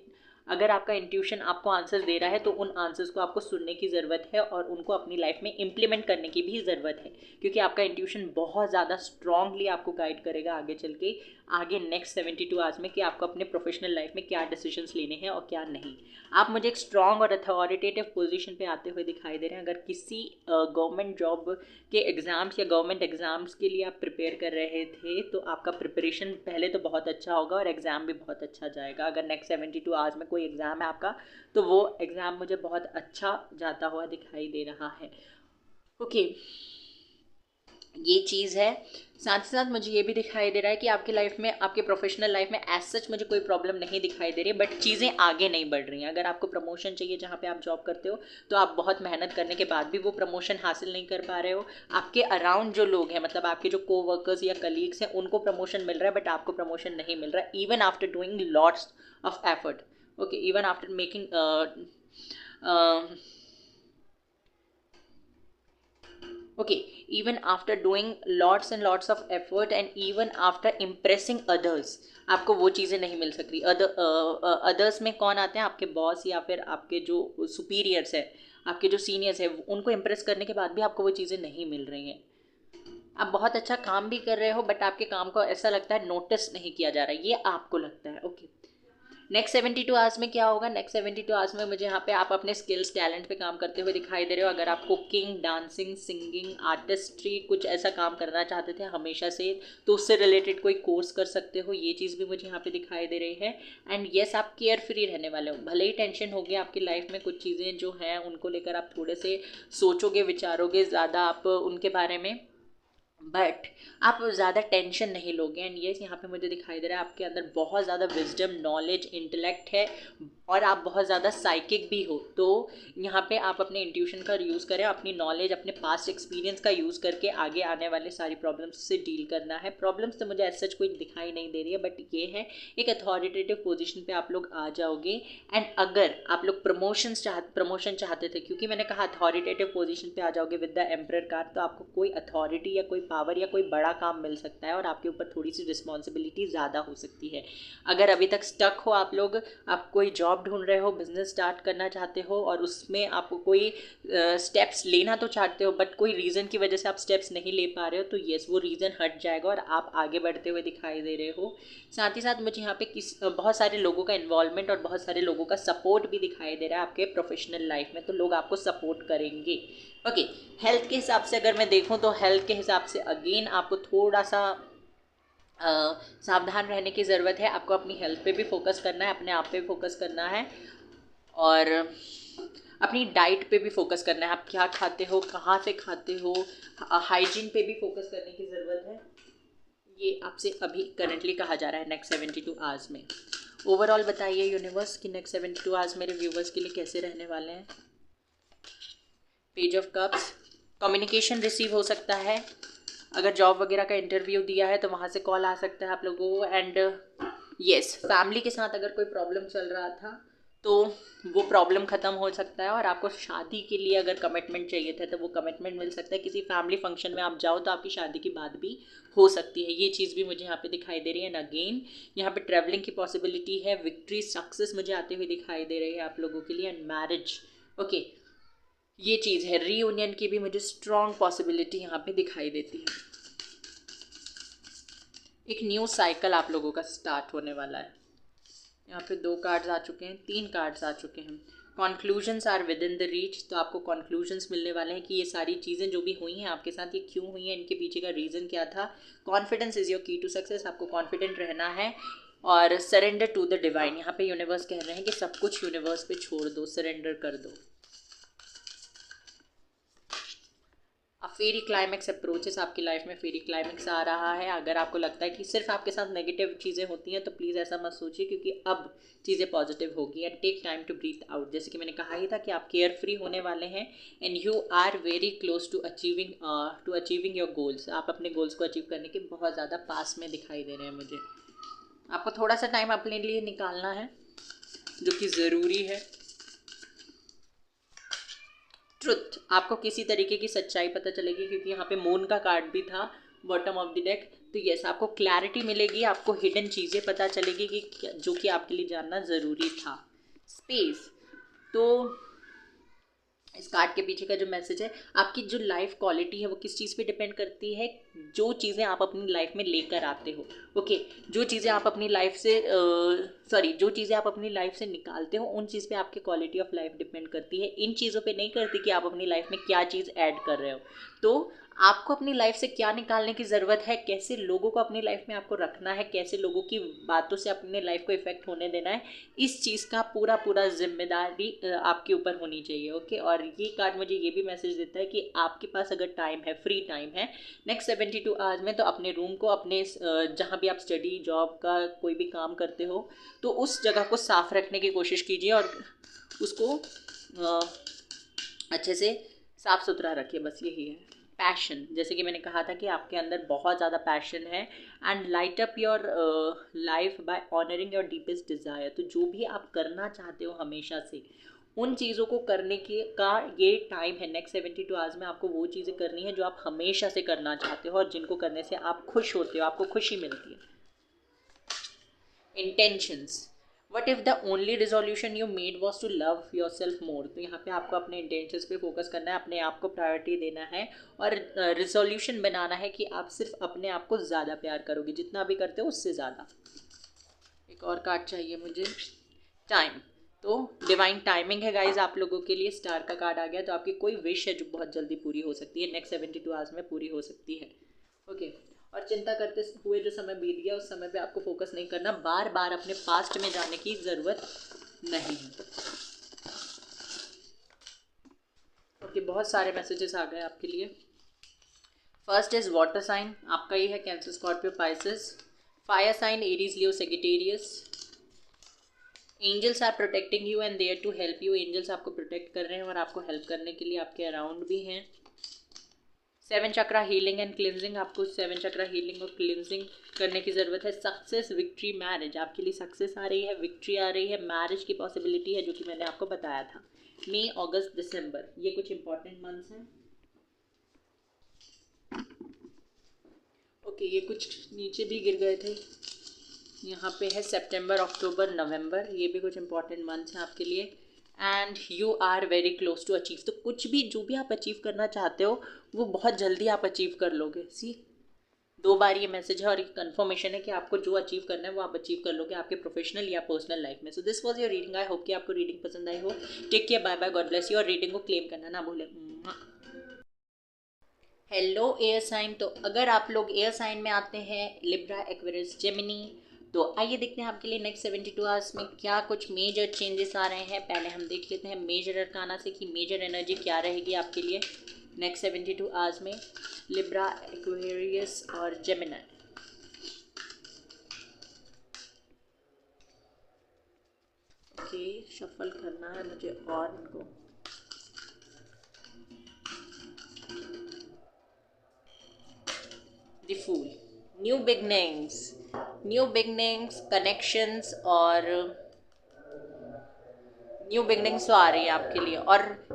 अगर आपका इंट्यूशन आपको आंसर्स दे रहा है, तो उन आंसर्स को आपको सुनने की ज़रूरत है और उनको अपनी लाइफ में इम्प्लीमेंट करने की भी ज़रूरत है, क्योंकि आपका इंट्यूशन बहुत ज़्यादा स्ट्रांगली आपको गाइड करेगा आगे चल के, आगे नेक्स्ट 72 आवर्स में, कि आपको अपने प्रोफेशनल लाइफ में क्या डिसीजंस लेने हैं और क्या नहीं। आप मुझे एक स्ट्रांग और अथॉरिटेटिव पोजीशन पे आते हुए दिखाई दे रहे हैं। अगर किसी गवर्नमेंट जॉब के एग्ज़ाम्स या गवर्नमेंट एग्ज़ाम्स के लिए आप प्रिपेयर कर रहे थे, तो आपका प्रिपरेशन पहले तो बहुत अच्छा होगा और एग्ज़ाम भी बहुत अच्छा जाएगा। अगर नेक्स्ट 72 आवर्स में कोई एग्ज़ाम है आपका, तो वो एग्ज़ाम मुझे बहुत अच्छा जाता हुआ दिखाई दे रहा है। ओके, ये चीज़ है। साथ ही साथ मुझे ये भी दिखाई दे रहा है कि आपकी लाइफ में, आपके प्रोफेशनल लाइफ में एज सच मुझे कोई प्रॉब्लम नहीं दिखाई दे रही, बट चीज़ें आगे नहीं बढ़ रही हैं। अगर आपको प्रमोशन चाहिए जहाँ पे आप जॉब करते हो, तो आप बहुत मेहनत करने के बाद भी वो प्रमोशन हासिल नहीं कर पा रहे हो। आपके अराउंड जो लोग हैं, मतलब आपके जो को वर्कर्स या कलीग्स हैं, उनको प्रमोशन मिल रहा है, बट आपको प्रमोशन नहीं मिल रहा है, even after doing lots of effort. Okay, even after making okay, even after doing lots and lots of effort and even after impressing others, आपको वो चीज़ें नहीं मिल सक रही। अदर्स में कौन आते हैं? आपके बॉस या फिर आपके जो सुपीरियर्स है, आपके जो सीनियर्स है, उनको इम्प्रेस करने के बाद भी आपको वो चीज़ें नहीं मिल रही हैं। आप बहुत अच्छा काम भी कर रहे हो, बट आपके काम को ऐसा लगता है नोटिस नहीं किया जा रहा है, ये आपको लगता है। ओके, नेक्स्ट 72 आवर्स में क्या होगा? नेक्स्ट 72 आवर्स में मुझे यहाँ पे आप अपने स्किल्स, टैलेंट पे काम करते हुए दिखाई दे रहे हो। अगर आप कुकिंग, डांसिंग, सिंगिंग, आर्टिस्ट्री, कुछ ऐसा काम करना चाहते थे हमेशा से, तो उससे रिलेटेड कोई कोर्स कर सकते हो, ये चीज़ भी मुझे यहाँ पे दिखाई दे रही है। एंड येस, आप केयर फ्री रहने वाले हो। भले ही टेंशन होगी आपकी लाइफ में, कुछ चीज़ें जो हैं उनको लेकर आप थोड़े से सोचोगे, विचारोगे ज़्यादा आप उनके बारे में, बट आप ज़्यादा टेंशन नहीं लोगे। एंड ये यहाँ पे मुझे दिखाई दे रहा है आपके अंदर बहुत ज़्यादा विजडम, नॉलेज, इंटेलेक्ट है, और आप बहुत ज़्यादा साइकिक भी हो। तो यहाँ पे आप अपने इंट्यूशन का यूज़ करें, अपनी नॉलेज, अपने पास्ट एक्सपीरियंस का यूज़ करके आगे आने वाले सारी प्रॉब्लम्स से डील करना है। प्रॉब्लम्स तो मुझे ऐसा कोई दिखाई नहीं दे रही है, बट ये है एक अथॉरिटेटिव पोजीशन पे आप लोग आ जाओगे। एंड अगर आप लोग प्रमोशन चाहते थे, क्योंकि मैंने कहा अथॉरिटेटिव पोजीशन पे आ जाओगे विद द एम्परर कार्ड, तो आपको कोई अथॉरिटी या कोई पावर या कोई बड़ा काम मिल सकता है और आपके ऊपर थोड़ी सी रिस्पॉन्सिबिलिटी ज़्यादा हो सकती है। अगर अभी तक स्टक हो आप लोग, आप कोई जॉब ढूंढ रहे हो, बिजनेस स्टार्ट करना चाहते हो और उसमें आपको कोई स्टेप्स लेना तो चाहते हो, बट कोई रीज़न की वजह से आप स्टेप्स नहीं ले पा रहे हो, तो येस, वो रीज़न हट जाएगा और आप आगे बढ़ते हुए दिखाई दे रहे हो। साथ ही साथ मुझे यहाँ पे बहुत सारे लोगों का इन्वॉल्वमेंट और बहुत सारे लोगों का सपोर्ट भी दिखाई दे रहा है आपके प्रोफेशनल लाइफ में, तो लोग आपको सपोर्ट करेंगे। ओके, हेल्थ के हिसाब से अगर मैं देखूँ, तो हेल्थ के हिसाब से अगेन आपको थोड़ा सा सावधान रहने की ज़रूरत है। आपको अपनी हेल्थ पे भी फोकस करना है, अपने आप पे भी फोकस करना है, और अपनी डाइट पे भी फोकस करना है। आप क्या खाते हो, कहाँ से खाते हो, हाइजीन पे भी फोकस करने की ज़रूरत है। ये आपसे अभी करंटली कहा जा रहा है नेक्स्ट 72 आवर्स में। ओवरऑल बताइए यूनिवर्स कि नेक्स्ट 72 आवर्स मेरे व्यूवर्स के लिए कैसे रहने वाले हैं। Page of cups, communication receive हो सकता है। अगर जॉब वगैरह का इंटरव्यू दिया है तो वहाँ से कॉल आ सकता है आप लोगों को। एंड येस, फैमिली के साथ अगर कोई प्रॉब्लम चल रहा था तो वो प्रॉब्लम ख़त्म हो सकता है, और आपको शादी के लिए अगर कमिटमेंट चाहिए था तो वो कमिटमेंट मिल सकता है। किसी फैमिली फंक्शन में आप जाओ तो आपकी शादी की बात भी हो सकती है। ये चीज़ भी मुझे यहाँ पे दिखाई दे रही है। एंड अगेन यहाँ पे ट्रैवलिंग की पॉसिबिलिटी है, विक्ट्री, सक्सेस मुझे आते हुए दिखाई दे रही है आप लोगों के लिए। एंड मैरिज, ओके, ये चीज़ है। रीयूनियन की भी मुझे स्ट्रॉन्ग पॉसिबिलिटी यहाँ पे दिखाई देती है। एक न्यू साइकिल आप लोगों का स्टार्ट होने वाला है। यहाँ पे 2 कार्ड्स आ चुके हैं, 3 कार्ड्स आ चुके हैं। Conclusions are within the reach, तो आपको कॉन्क्लूजन्स मिलने वाले हैं कि ये सारी चीज़ें जो भी हुई हैं आपके साथ, ये क्यों हुई हैं, इनके पीछे का रीज़न क्या था। कॉन्फिडेंस इज़ योर की टू सक्सेस, आपको कॉन्फिडेंट रहना है। और सरेंडर टू द डिवाइन, यहाँ पे यूनिवर्स कह रहे हैं कि सब कुछ यूनिवर्स पे छोड़ दो, सरेंडर कर दो। फेरी क्लाइमैक्स अप्रोचेस, आपकी लाइफ में फेरी क्लाइमैक्स आ रहा है। अगर आपको लगता है कि सिर्फ आपके साथ नेगेटिव चीज़ें होती हैं तो प्लीज़ ऐसा मत सोचिए, क्योंकि अब चीज़ें पॉजिटिव होगी। And take time to breathe out, जैसे कि मैंने कहा ही था कि आप केयर फ्री होने वाले हैं। And you are very close to achieving your goals, आप अपने गोल्स को अचीव करने के बहुत ज़्यादा पास में दिखाई दे रहे हैं मुझे। आपको थोड़ा सा टाइम अपने लिए निकालना है, जो कि ज़रूरी है। ट्रुथ, आपको किसी तरीके की सच्चाई पता चलेगी, क्योंकि यहाँ पे मून का कार्ड भी था बॉटम ऑफ द डेक। तो यस, आपको क्लैरिटी मिलेगी, आपको हिडन चीज़ें पता चलेगी कि जो कि आपके लिए जानना ज़रूरी था। स्पेस, तो इस कार्ड के पीछे का जो मैसेज है, आपकी जो लाइफ क्वालिटी है वो किस चीज़ पे डिपेंड करती है, जो चीज़ें आप अपनी लाइफ में लेकर आते हो। ओके, जो चीज़ें आप अपनी लाइफ से जो चीज़ें आप अपनी लाइफ से निकालते हो, उन चीज़ पे आपकी क्वालिटी ऑफ लाइफ डिपेंड करती है। इन चीज़ों पे नहीं करती कि आप अपनी लाइफ में क्या चीज़ ऐड कर रहे हो। तो आपको अपनी लाइफ से क्या निकालने की ज़रूरत है, कैसे लोगों को अपनी लाइफ में आपको रखना है, कैसे लोगों की बातों से अपने लाइफ को इफेक्ट होने देना है, इस चीज़ का पूरा जिम्मेदारी आपके ऊपर होनी चाहिए। ओके, और ये कार्ड मुझे ये भी मैसेज देता है कि आपके पास अगर टाइम है, फ्री टाइम है नेक्स्ट 72 आवर्स में, तो अपने रूम को, अपने जहाँ भी आप स्टडी जॉब का कोई भी काम करते हो, तो उस जगह को साफ रखने की कोशिश कीजिए और उसको अच्छे से साफ सुथरा रखिए, बस यही है। पैशन, जैसे कि मैंने कहा था कि आपके अंदर बहुत ज़्यादा पैशन है। And light up your life by honouring your deepest desire, तो जो भी आप करना चाहते हो हमेशा से, उन चीज़ों को करने के का ये टाइम है। नेक्स्ट 72 आवर्स में आपको वो चीज़ें करनी है जो आप हमेशा से करना चाहते हो और जिनको करने से आप खुश होते हो, आपको खुशी मिलती है। Intentions, what if the only resolution you made was to love yourself more, तो यहाँ पे आपको अपने इंटेंशंस पे फोकस करना है, अपने आप को प्रायोरिटी देना है और रिजोल्यूशन बनाना है कि आप सिर्फ अपने आप को ज़्यादा प्यार करोगे, जितना भी करते हो उससे ज़्यादा। एक और कार्ड चाहिए मुझे, टाइम, तो डिवाइन टाइमिंग है गाइज आप लोगों के लिए। स्टार का कार्ड आ गया, तो आपकी कोई विश है जो बहुत जल्दी पूरी हो सकती है, नेक्स्ट 72 आवर्स में पूरी हो सकती है। ओके, और चिंता करते हुए जो समय बीत गया उस समय पे आपको फोकस नहीं करना, बार बार अपने पास्ट में जाने की ज़रूरत नहीं है। ओके, बहुत सारे मैसेजेस आ गए आपके लिए। फर्स्ट इज वाटर साइन, आपका ये है cancer, Scorpio, Pisces. Fire sign, Aries, Leo, Sagittarius. Angels are protecting you and there to help you, angels आपको प्रोटेक्ट कर रहे हैं और आपको हेल्प करने के लिए आपके अराउंड भी हैं। 7 चक्रा हीलिंग एंड क्लिनजिंग, आपको 7 चक्रा हीलिंग और क्लिनजिंग करने की ज़रूरत है। सक्सेस, विक्ट्री, मैरिज, आपके लिए सक्सेस आ रही है, विक्ट्री आ रही है, मैरिज की पॉसिबिलिटी है जो कि मैंने आपको बताया था। मई, अगस्त, दिसंबर, ये कुछ इंपॉर्टेंट मंथ्स हैं। ओके, ये कुछ नीचे भी गिर गए थे, यहाँ पे है सितंबर, अक्टूबर, नवंबर, ये भी कुछ इंपॉर्टेंट मंथ्स हैं आपके लिए। And you are very close to achieve, तो कुछ भी जो भी आप अचीव करना चाहते हो वो बहुत जल्दी आप अचीव कर लोगे। सी, 2 बार ये मैसेज है और एक कन्फर्मेशन है कि आपको जो अचीव करना है वो आप अचीव कर लोगे आपके प्रोफेशनल या पर्सनल लाइफ में। So this was your reading, I hope कि आपको रीडिंग पसंद आई हो। Take care, bye bye, God bless you, और रीडिंग को क्लेम करना ना भूलें। हेलो एयर साइन, तो अगर आप लोग एयर साइन में आते हैं, लिब्रा, एक्वेरियस, जेमिनी, तो आइए देखते हैं आपके लिए नेक्स्ट 72 आवर्स में क्या कुछ मेजर चेंजेस आ रहे हैं। पहले हम देख लेते हैं मेजर अरकाना से कि मेजर एनर्जी क्या रहेगी आपके लिए नेक्स्ट 72 आवर्स में, लिब्रा, एक्वेरियस और जेमिनी। ओके, शफल करना है मुझे और इनको। The fool, new beginnings, connections और न्यू बिगनिंग्स तो आ रही है आपके लिए, और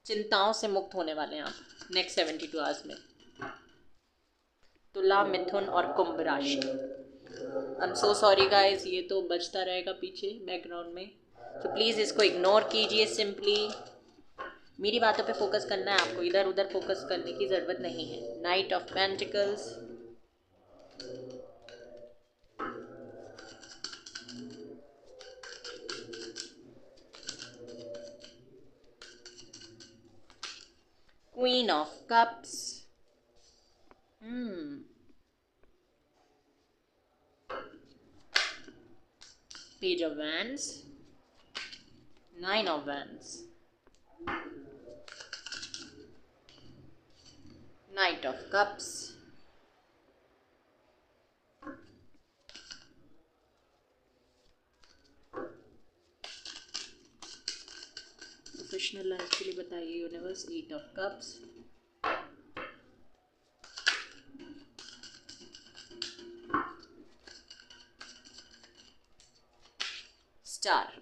चिंताओं से मुक्त होने वाले हैं आप नेक्स्ट 72 आवर्स में। तुला, मिथुन और कुंभ राशि। I am so sorry guys, ये तो बजता रहेगा पीछे बैकग्राउंड में, तो प्लीज़ इसको इग्नोर कीजिए। सिंपली मेरी बातों पे फोकस करना है आपको, इधर उधर फोकस करने की ज़रूरत नहीं है। Night of pentacles, Queen of Cups, Page of Wands, Nine of Wands, Knight of Cups, professional life के लिए बताइए यूनिवर्स, 8 ऑफ कप्स, स्टार।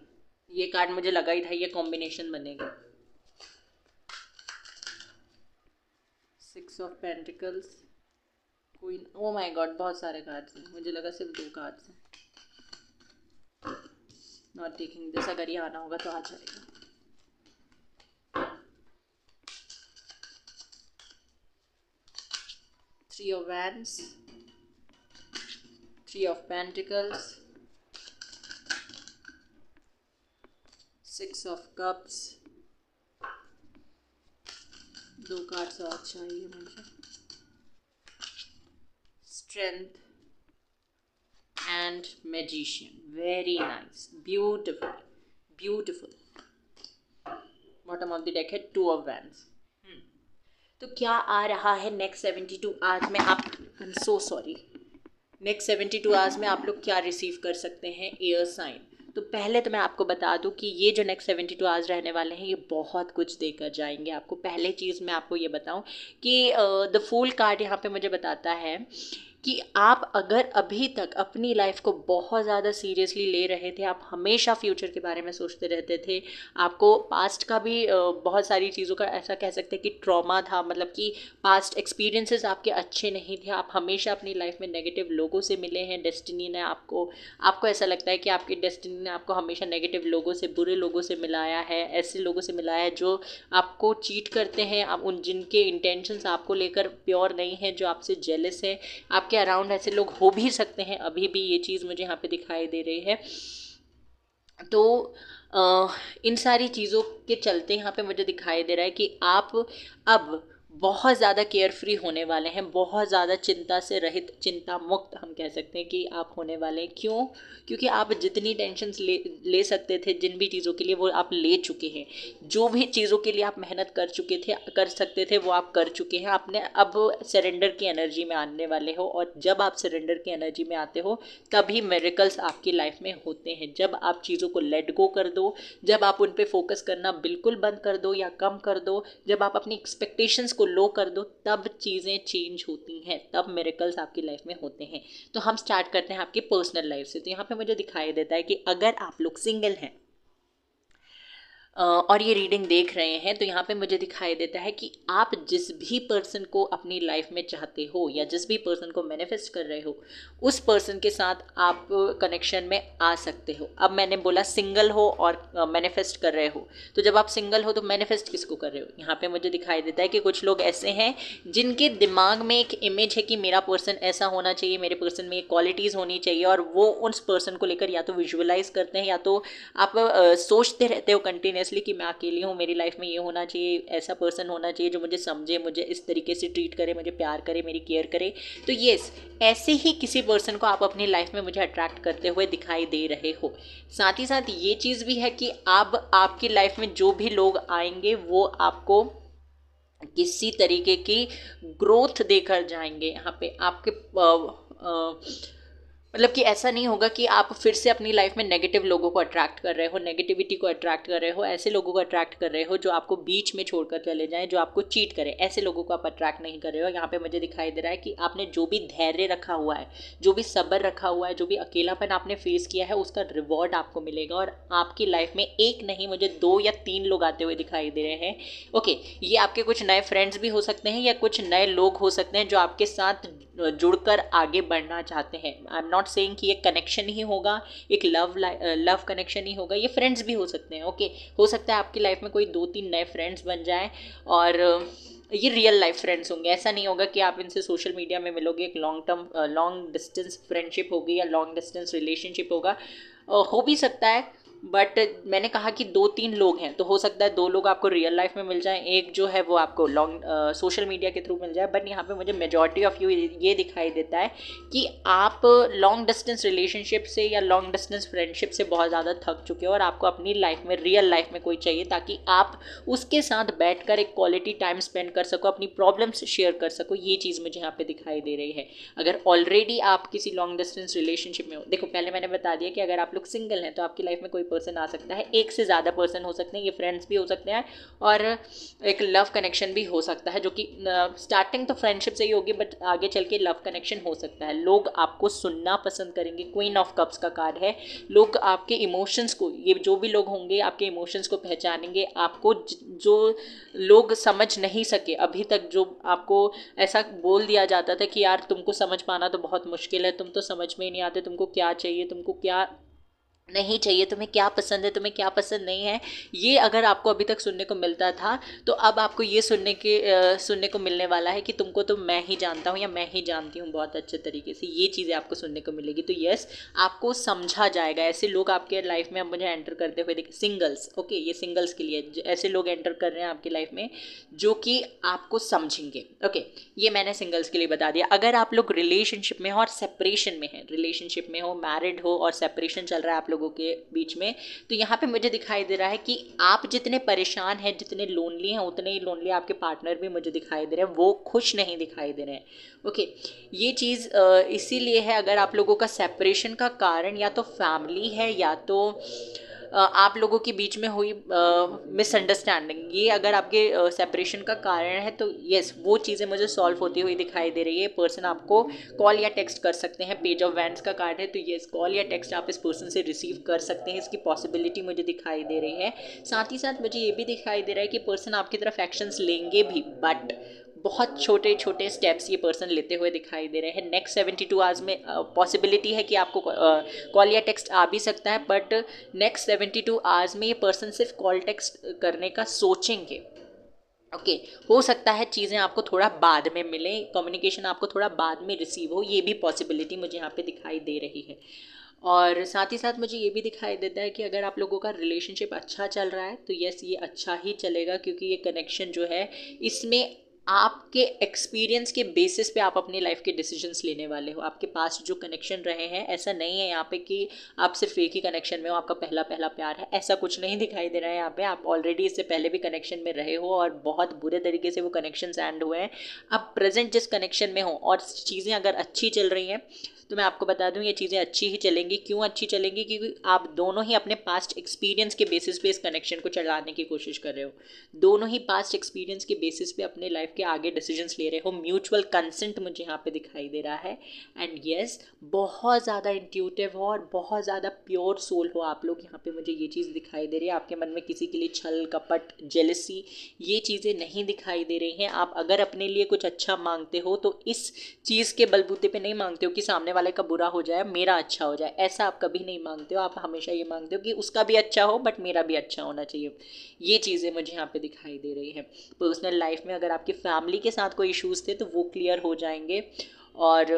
ये कार्ड मुझे लगा ही था ये कॉम्बिनेशन बनेगा। 6 of pentacles, queen. O my God, बहुत सारे कार्ड्स हैं, मुझे लगा सिर्फ 2 कार्ड्स हैं। नॉट टेकिंग दिस, अगर ये आना होगा तो आ जाएगा। Three of Wands, 3 of Pentacles, 6 of Cups, 2 cards और चाहिए मुझे। Strength and Magician, very nice, beautiful, beautiful। Bottom of the deck है 2 of Wands। तो क्या आ रहा है नेक्स्ट 72 आवर्स में? आप, I am so sorry, next 72 hours में आप लोग क्या रिसीव कर सकते हैं एयर साइन? तो पहले तो मैं आपको बता दूं कि ये जो नेक्स्ट 72 आवर्स रहने वाले हैं ये बहुत कुछ देकर जाएंगे आपको। पहले चीज़ मैं आपको ये बताऊं कि द फूल कार्ड यहाँ पे मुझे बताता है कि आप अगर अभी तक अपनी लाइफ को बहुत ज़्यादा सीरियसली ले रहे थे, आप हमेशा फ्यूचर के बारे में सोचते रहते थे, आपको पास्ट का भी बहुत सारी चीज़ों का ऐसा कह सकते हैं कि ट्रॉमा था, मतलब कि पास्ट एक्सपीरियंसेस आपके अच्छे नहीं थे, आप हमेशा अपनी लाइफ में नेगेटिव लोगों से मिले हैं, डेस्टिनी ने आपको ऐसा लगता है कि आपकी डेस्टिनी ने आपको हमेशा नेगेटिव लोगों से, बुरे लोगों से मिलाया है, ऐसे लोगों से मिलाया है जो आपको चीट करते हैं, आप उन जिनके इंटेंशंस आपको लेकर प्योर नहीं है, जो आपसे जेलस है। आपके अराउंड ऐसे लोग हो भी सकते हैं, अभी भी ये चीज़ मुझे यहाँ पे दिखाई दे रही है। तो इन सारी चीज़ों के चलते यहाँ पे मुझे दिखाई दे रहा है कि आप अब बहुत ज़्यादा केयर फ्री होने वाले हैं, बहुत ज़्यादा चिंता से रहित, चिंता मुक्त हम कह सकते हैं कि आप होने वाले हैं। क्यों? क्योंकि आप जितनी टेंशन्स ले सकते थे, जिन भी चीज़ों के लिए, वो आप ले चुके हैं। जो भी चीज़ों के लिए आप मेहनत कर चुके थे, कर सकते थे, वो आप कर चुके हैं। आपने अब सरेंडर की एनर्जी में आने वाले हो, और जब आप सरेंडर की एनर्जी में आते हो तभी मिरेकल्स आपकी लाइफ में होते हैं। जब आप चीज़ों को लेट गो कर दो, जब आप उन पर फोकस करना बिल्कुल बंद कर दो या कम कर दो, जब आप अपनी एक्सपेक्टेशंस को लो कर दो, तब चीज़ें चेंज होती हैं, तब मिरेकल्स आपकी लाइफ में होते हैं। तो हम स्टार्ट करते हैं आपकी पर्सनल लाइफ से। तो यहाँ पे मुझे दिखाई देता है कि अगर आप लोग सिंगल हैं और ये रीडिंग देख रहे हैं, तो यहाँ पे मुझे दिखाई देता है कि आप जिस भी पर्सन को अपनी लाइफ में चाहते हो या जिस भी पर्सन को मैनिफेस्ट कर रहे हो, उस पर्सन के साथ आप कनेक्शन में आ सकते हो। अब मैंने बोला सिंगल हो और मैनिफेस्ट कर रहे हो, तो जब आप सिंगल हो तो मैनिफेस्ट किसको कर रहे हो? यहाँ पे मुझे दिखाई देता है कि कुछ लोग ऐसे हैं जिनके दिमाग में एक इमेज है कि मेरा पर्सन ऐसा होना चाहिए, मेरे पर्सन में ये क्वालिटीज़ होनी चाहिए, और वो उस पर्सन को लेकर या तो विजुअलाइज करते हैं या तो आप सोचते रहते हो कंटिन्यूसली कि मैं अकेली हूँ, मेरी लाइफ में ये होना चाहिए, ऐसा पर्सन होना चाहिए जो मुझे समझे, मुझे इस तरीके से ट्रीट करे, मुझे प्यार करे, मेरी केयर करे। तो येस, ऐसे ही किसी पर्सन को आप अपनी लाइफ में मुझे अट्रैक्ट करते हुए दिखाई दे रहे हो। साथ ही साथ ये चीज़ भी है कि अब आपकी लाइफ में जो भी लोग आएंगे वो आपको किसी तरीके की ग्रोथ देकर जाएंगे। यहाँ पे आपके मतलब कि ऐसा नहीं होगा कि आप फिर से अपनी लाइफ में नेगेटिव लोगों को अट्रैक्ट कर रहे हो, नेगेटिविटी को अट्रैक्ट कर रहे हो, ऐसे लोगों को अट्रैक्ट कर रहे हो जो आपको बीच में छोड़कर चले जाएं, जो आपको चीट करें, ऐसे लोगों को आप अट्रैक्ट नहीं कर रहे हो। यहाँ पे मुझे दिखाई दे रहा है कि आपने जो भी धैर्य रखा हुआ है, जो भी सब्र रखा हुआ है, जो भी अकेलापन आपने फेस किया है, उसका रिवॉर्ड आपको मिलेगा। और आपकी लाइफ में एक नहीं, मुझे 2 या 3 लोग आते हुए दिखाई दे रहे हैं। ओके, ये आपके कुछ नए फ्रेंड्स भी हो सकते हैं या कुछ नए लोग हो सकते हैं जो आपके साथ जुड़कर आगे बढ़ना चाहते हैं। आई एम नॉट सेइंग कि ये कनेक्शन ही होगा, एक लव कनेक्शन ही होगा, ये फ्रेंड्स भी हो सकते हैं। ओके, हो सकता है आपकी लाइफ में कोई 2-3 नए फ्रेंड्स बन जाएं और ये रियल लाइफ फ्रेंड्स होंगे। ऐसा नहीं होगा कि आप इनसे सोशल मीडिया में मिलोगे, एक लॉन्ग डिस्टेंस फ्रेंडशिप होगी या लॉन्ग डिस्टेंस रिलेशनशिप होगा। हो भी सकता है, बट मैंने कहा कि 2-3 लोग हैं, तो हो सकता है 2 लोग आपको रियल लाइफ में मिल जाएं, एक जो है वो आपको लॉन्ग सोशल मीडिया के थ्रू मिल जाए। बट यहाँ पे मुझे मेजॉरिटी ऑफ यू ये दिखाई देता है कि आप लॉन्ग डिस्टेंस रिलेशनशिप से या लॉन्ग डिस्टेंस फ्रेंडशिप से बहुत ज़्यादा थक चुके हो और आपको अपनी लाइफ में, रियल लाइफ में कोई चाहिए ताकि आप उसके साथ बैठकर एक क्वालिटी टाइम स्पेंड कर सको, अपनी प्रॉब्लम्स शेयर कर सको। ये चीज़ मुझे यहाँ पे दिखाई दे रही है। अगर ऑलरेडी आप किसी लॉन्ग डिस्टेंस रिलेशनशिप में हो, देखो पहले मैंने बता दिया कि अगर आप लोग सिंगल हैं तो आपकी लाइफ में कोई पर्सन आ सकता है, एक से ज़्यादा पर्सन हो सकते हैं, ये फ्रेंड्स भी हो सकते हैं और एक लव कनेक्शन भी हो सकता है, जो कि स्टार्टिंग तो फ्रेंडशिप से ही होगी बट आगे चल के लव कनेक्शन हो सकता है। लोग आपको सुनना पसंद करेंगे, क्वीन ऑफ कप्स का कार्ड है। लोग आपके इमोशंस को, ये जो भी लोग होंगे आपके इमोशंस को पहचानेंगे। आपको जो लोग समझ नहीं सके अभी तक, जो आपको ऐसा बोल दिया जाता था कि यार तुमको समझ पाना तो बहुत मुश्किल है, तुम तो समझ में ही नहीं आते, तुमको क्या चाहिए, तुमको क्या नहीं चाहिए, तुम्हें क्या पसंद है, तुम्हें क्या पसंद नहीं है, ये अगर आपको अभी तक सुनने को मिलता था तो अब आपको ये सुनने को मिलने वाला है कि तुमको तो मैं ही जानता हूँ या मैं ही जानती हूँ बहुत अच्छे तरीके से। ये चीज़ें आपको सुनने को मिलेगी। तो यस, आपको समझा जाएगा। ऐसे लोग आपके लाइफ में अब मुझे एंटर करते हुए देखे, सिंगल्स, ओके, ये सिंगल्स के लिए ऐसे लोग एंटर कर रहे हैं आपकी लाइफ में जो कि आपको समझेंगे। ओके, ये मैंने सिंगल्स के लिए बता दिया। अगर आप लोग रिलेशनशिप में हो और सेपरेशन में है, रिलेशनशिप में हो, मैरिड हो और सेपरेशन चल रहा है आप लोगों के बीच में, तो यहाँ पे मुझे दिखाई दे रहा है कि आप जितने परेशान हैं, जितने लोनली हैं, उतने ही लोनली आपके पार्टनर भी मुझे दिखाई दे रहे हैं, वो खुश नहीं दिखाई दे रहे हैं। ओके, ये चीज़ इसीलिए है। अगर आप लोगों का सेपरेशन का कारण या तो फैमिली है या तो आप लोगों के बीच में हुई मिसअंडरस्टैंडिंग, ये अगर आपके सेपरेशन का कारण है तो यस, वो चीज़ें मुझे सॉल्व होती हुई दिखाई दे रही है। पर्सन आपको कॉल या टेक्स्ट कर सकते हैं। पेज ऑफ वैंड्स का कार्ड है, तो यस, कॉल या टेक्स्ट आप इस पर्सन से रिसीव कर सकते हैं, इसकी पॉसिबिलिटी मुझे दिखाई दे रही है। साथ ही साथ मुझे ये भी दिखाई दे रहा है कि पर्सन आपकी तरफ एक्शंस लेंगे भी, बट बहुत छोटे छोटे स्टेप्स ये पर्सन लेते हुए दिखाई दे रहे हैं। नेक्स्ट 72 आवर्स में पॉसिबिलिटी है कि आपको कॉल या टेक्स्ट आ भी सकता है, बट नेक्स्ट 72 आवर्स में ये पर्सन सिर्फ कॉल टेक्स्ट करने का सोचेंगे। ओके, हो सकता है चीज़ें आपको थोड़ा बाद में मिले, कम्युनिकेशन आपको थोड़ा बाद में रिसीव हो, ये भी पॉसिबिलिटी मुझे यहाँ पे दिखाई दे रही है। और साथ ही साथ मुझे ये भी दिखाई देता है कि अगर आप लोगों का रिलेशनशिप अच्छा चल रहा है तो यस, ये अच्छा ही चलेगा, क्योंकि ये कनेक्शन जो है इसमें आपके एक्सपीरियंस के बेसिस पे आप अपनी लाइफ के डिसीजंस लेने वाले हो। आपके पास जो कनेक्शन रहे हैं, ऐसा नहीं है यहाँ पे कि आप सिर्फ एक ही कनेक्शन में हो, आपका पहला पहला प्यार है, ऐसा कुछ नहीं दिखाई दे रहा है यहाँ पे। आप ऑलरेडी इससे पहले भी कनेक्शन में रहे हो और बहुत बुरे तरीके से वो कनेक्शन एंड हुए हैं। अब प्रेजेंट जिस कनेक्शन में हो और चीज़ें अगर अच्छी चल रही हैं तो मैं आपको बता दूं ये चीज़ें अच्छी ही चलेंगी। क्यों अच्छी चलेंगी? क्योंकि आप दोनों ही अपने पास्ट एक्सपीरियंस के बेसिस पे इस कनेक्शन को चलाने की कोशिश कर रहे हो। दोनों ही पास्ट एक्सपीरियंस के बेसिस पे अपने लाइफ के आगे डिसीजंस ले रहे हो। म्यूचुअल कंसेंट मुझे यहाँ पे दिखाई दे रहा है। एंड येस, बहुत ज़्यादा इंट्यूटिव हो और बहुत ज़्यादा प्योर सोल हो आप लोग। यहाँ पे मुझे ये चीज़ दिखाई दे रही है। आपके मन में किसी के लिए छल, कपट, जेलसी, ये चीज़ें नहीं दिखाई दे रही हैं। आप अगर अपने लिए कुछ अच्छा मांगते हो तो इस चीज़ के बलबूते पे नहीं मांगते हो कि सामने वाले का बुरा हो जाए, मेरा अच्छा हो जाए, ऐसा आप कभी नहीं मांगते हो। आप हमेशा ये मांगते हो कि उसका भी अच्छा हो बट मेरा भी अच्छा होना चाहिए। ये चीज़ें मुझे यहाँ पे दिखाई दे रही है। पर्सनल लाइफ में अगर आपकी फैमिली के साथ कोई इश्यूज़ थे तो वो क्लियर हो जाएंगे। और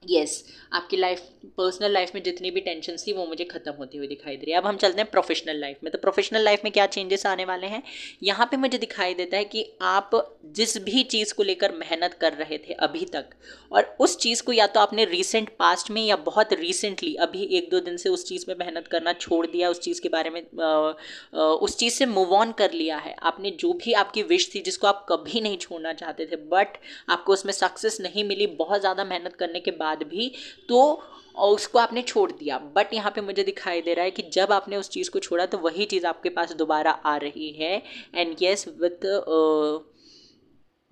यस, आपकी लाइफ, पर्सनल लाइफ में जितनी भी टेंशन थी वो मुझे ख़त्म होती हुई दिखाई दे रही है। अब हम चलते हैं प्रोफेशनल लाइफ में। तो प्रोफेशनल लाइफ में क्या चेंजेस आने वाले हैं, यहाँ पे मुझे दिखाई देता है कि आप जिस भी चीज़ को लेकर मेहनत कर रहे थे अभी तक, और उस चीज़ को या तो आपने रिसेंट पास्ट में या बहुत रिसेंटली अभी 1-2 दिन से उस चीज़ में मेहनत करना छोड़ दिया, उस चीज़ के बारे में उस चीज़ से मूव ऑन कर लिया है। आपने जो भी आपकी विश थी जिसको आप कभी नहीं छोड़ना चाहते थे बट आपको उसमें सक्सेस नहीं मिली बहुत ज़्यादा मेहनत करने के बाद भी, तो और उसको आपने छोड़ दिया। बट यहाँ पे मुझे दिखाई दे रहा है कि जब आपने उस चीज़ को छोड़ा तो वही चीज़ आपके पास दोबारा आ रही है। And yes, with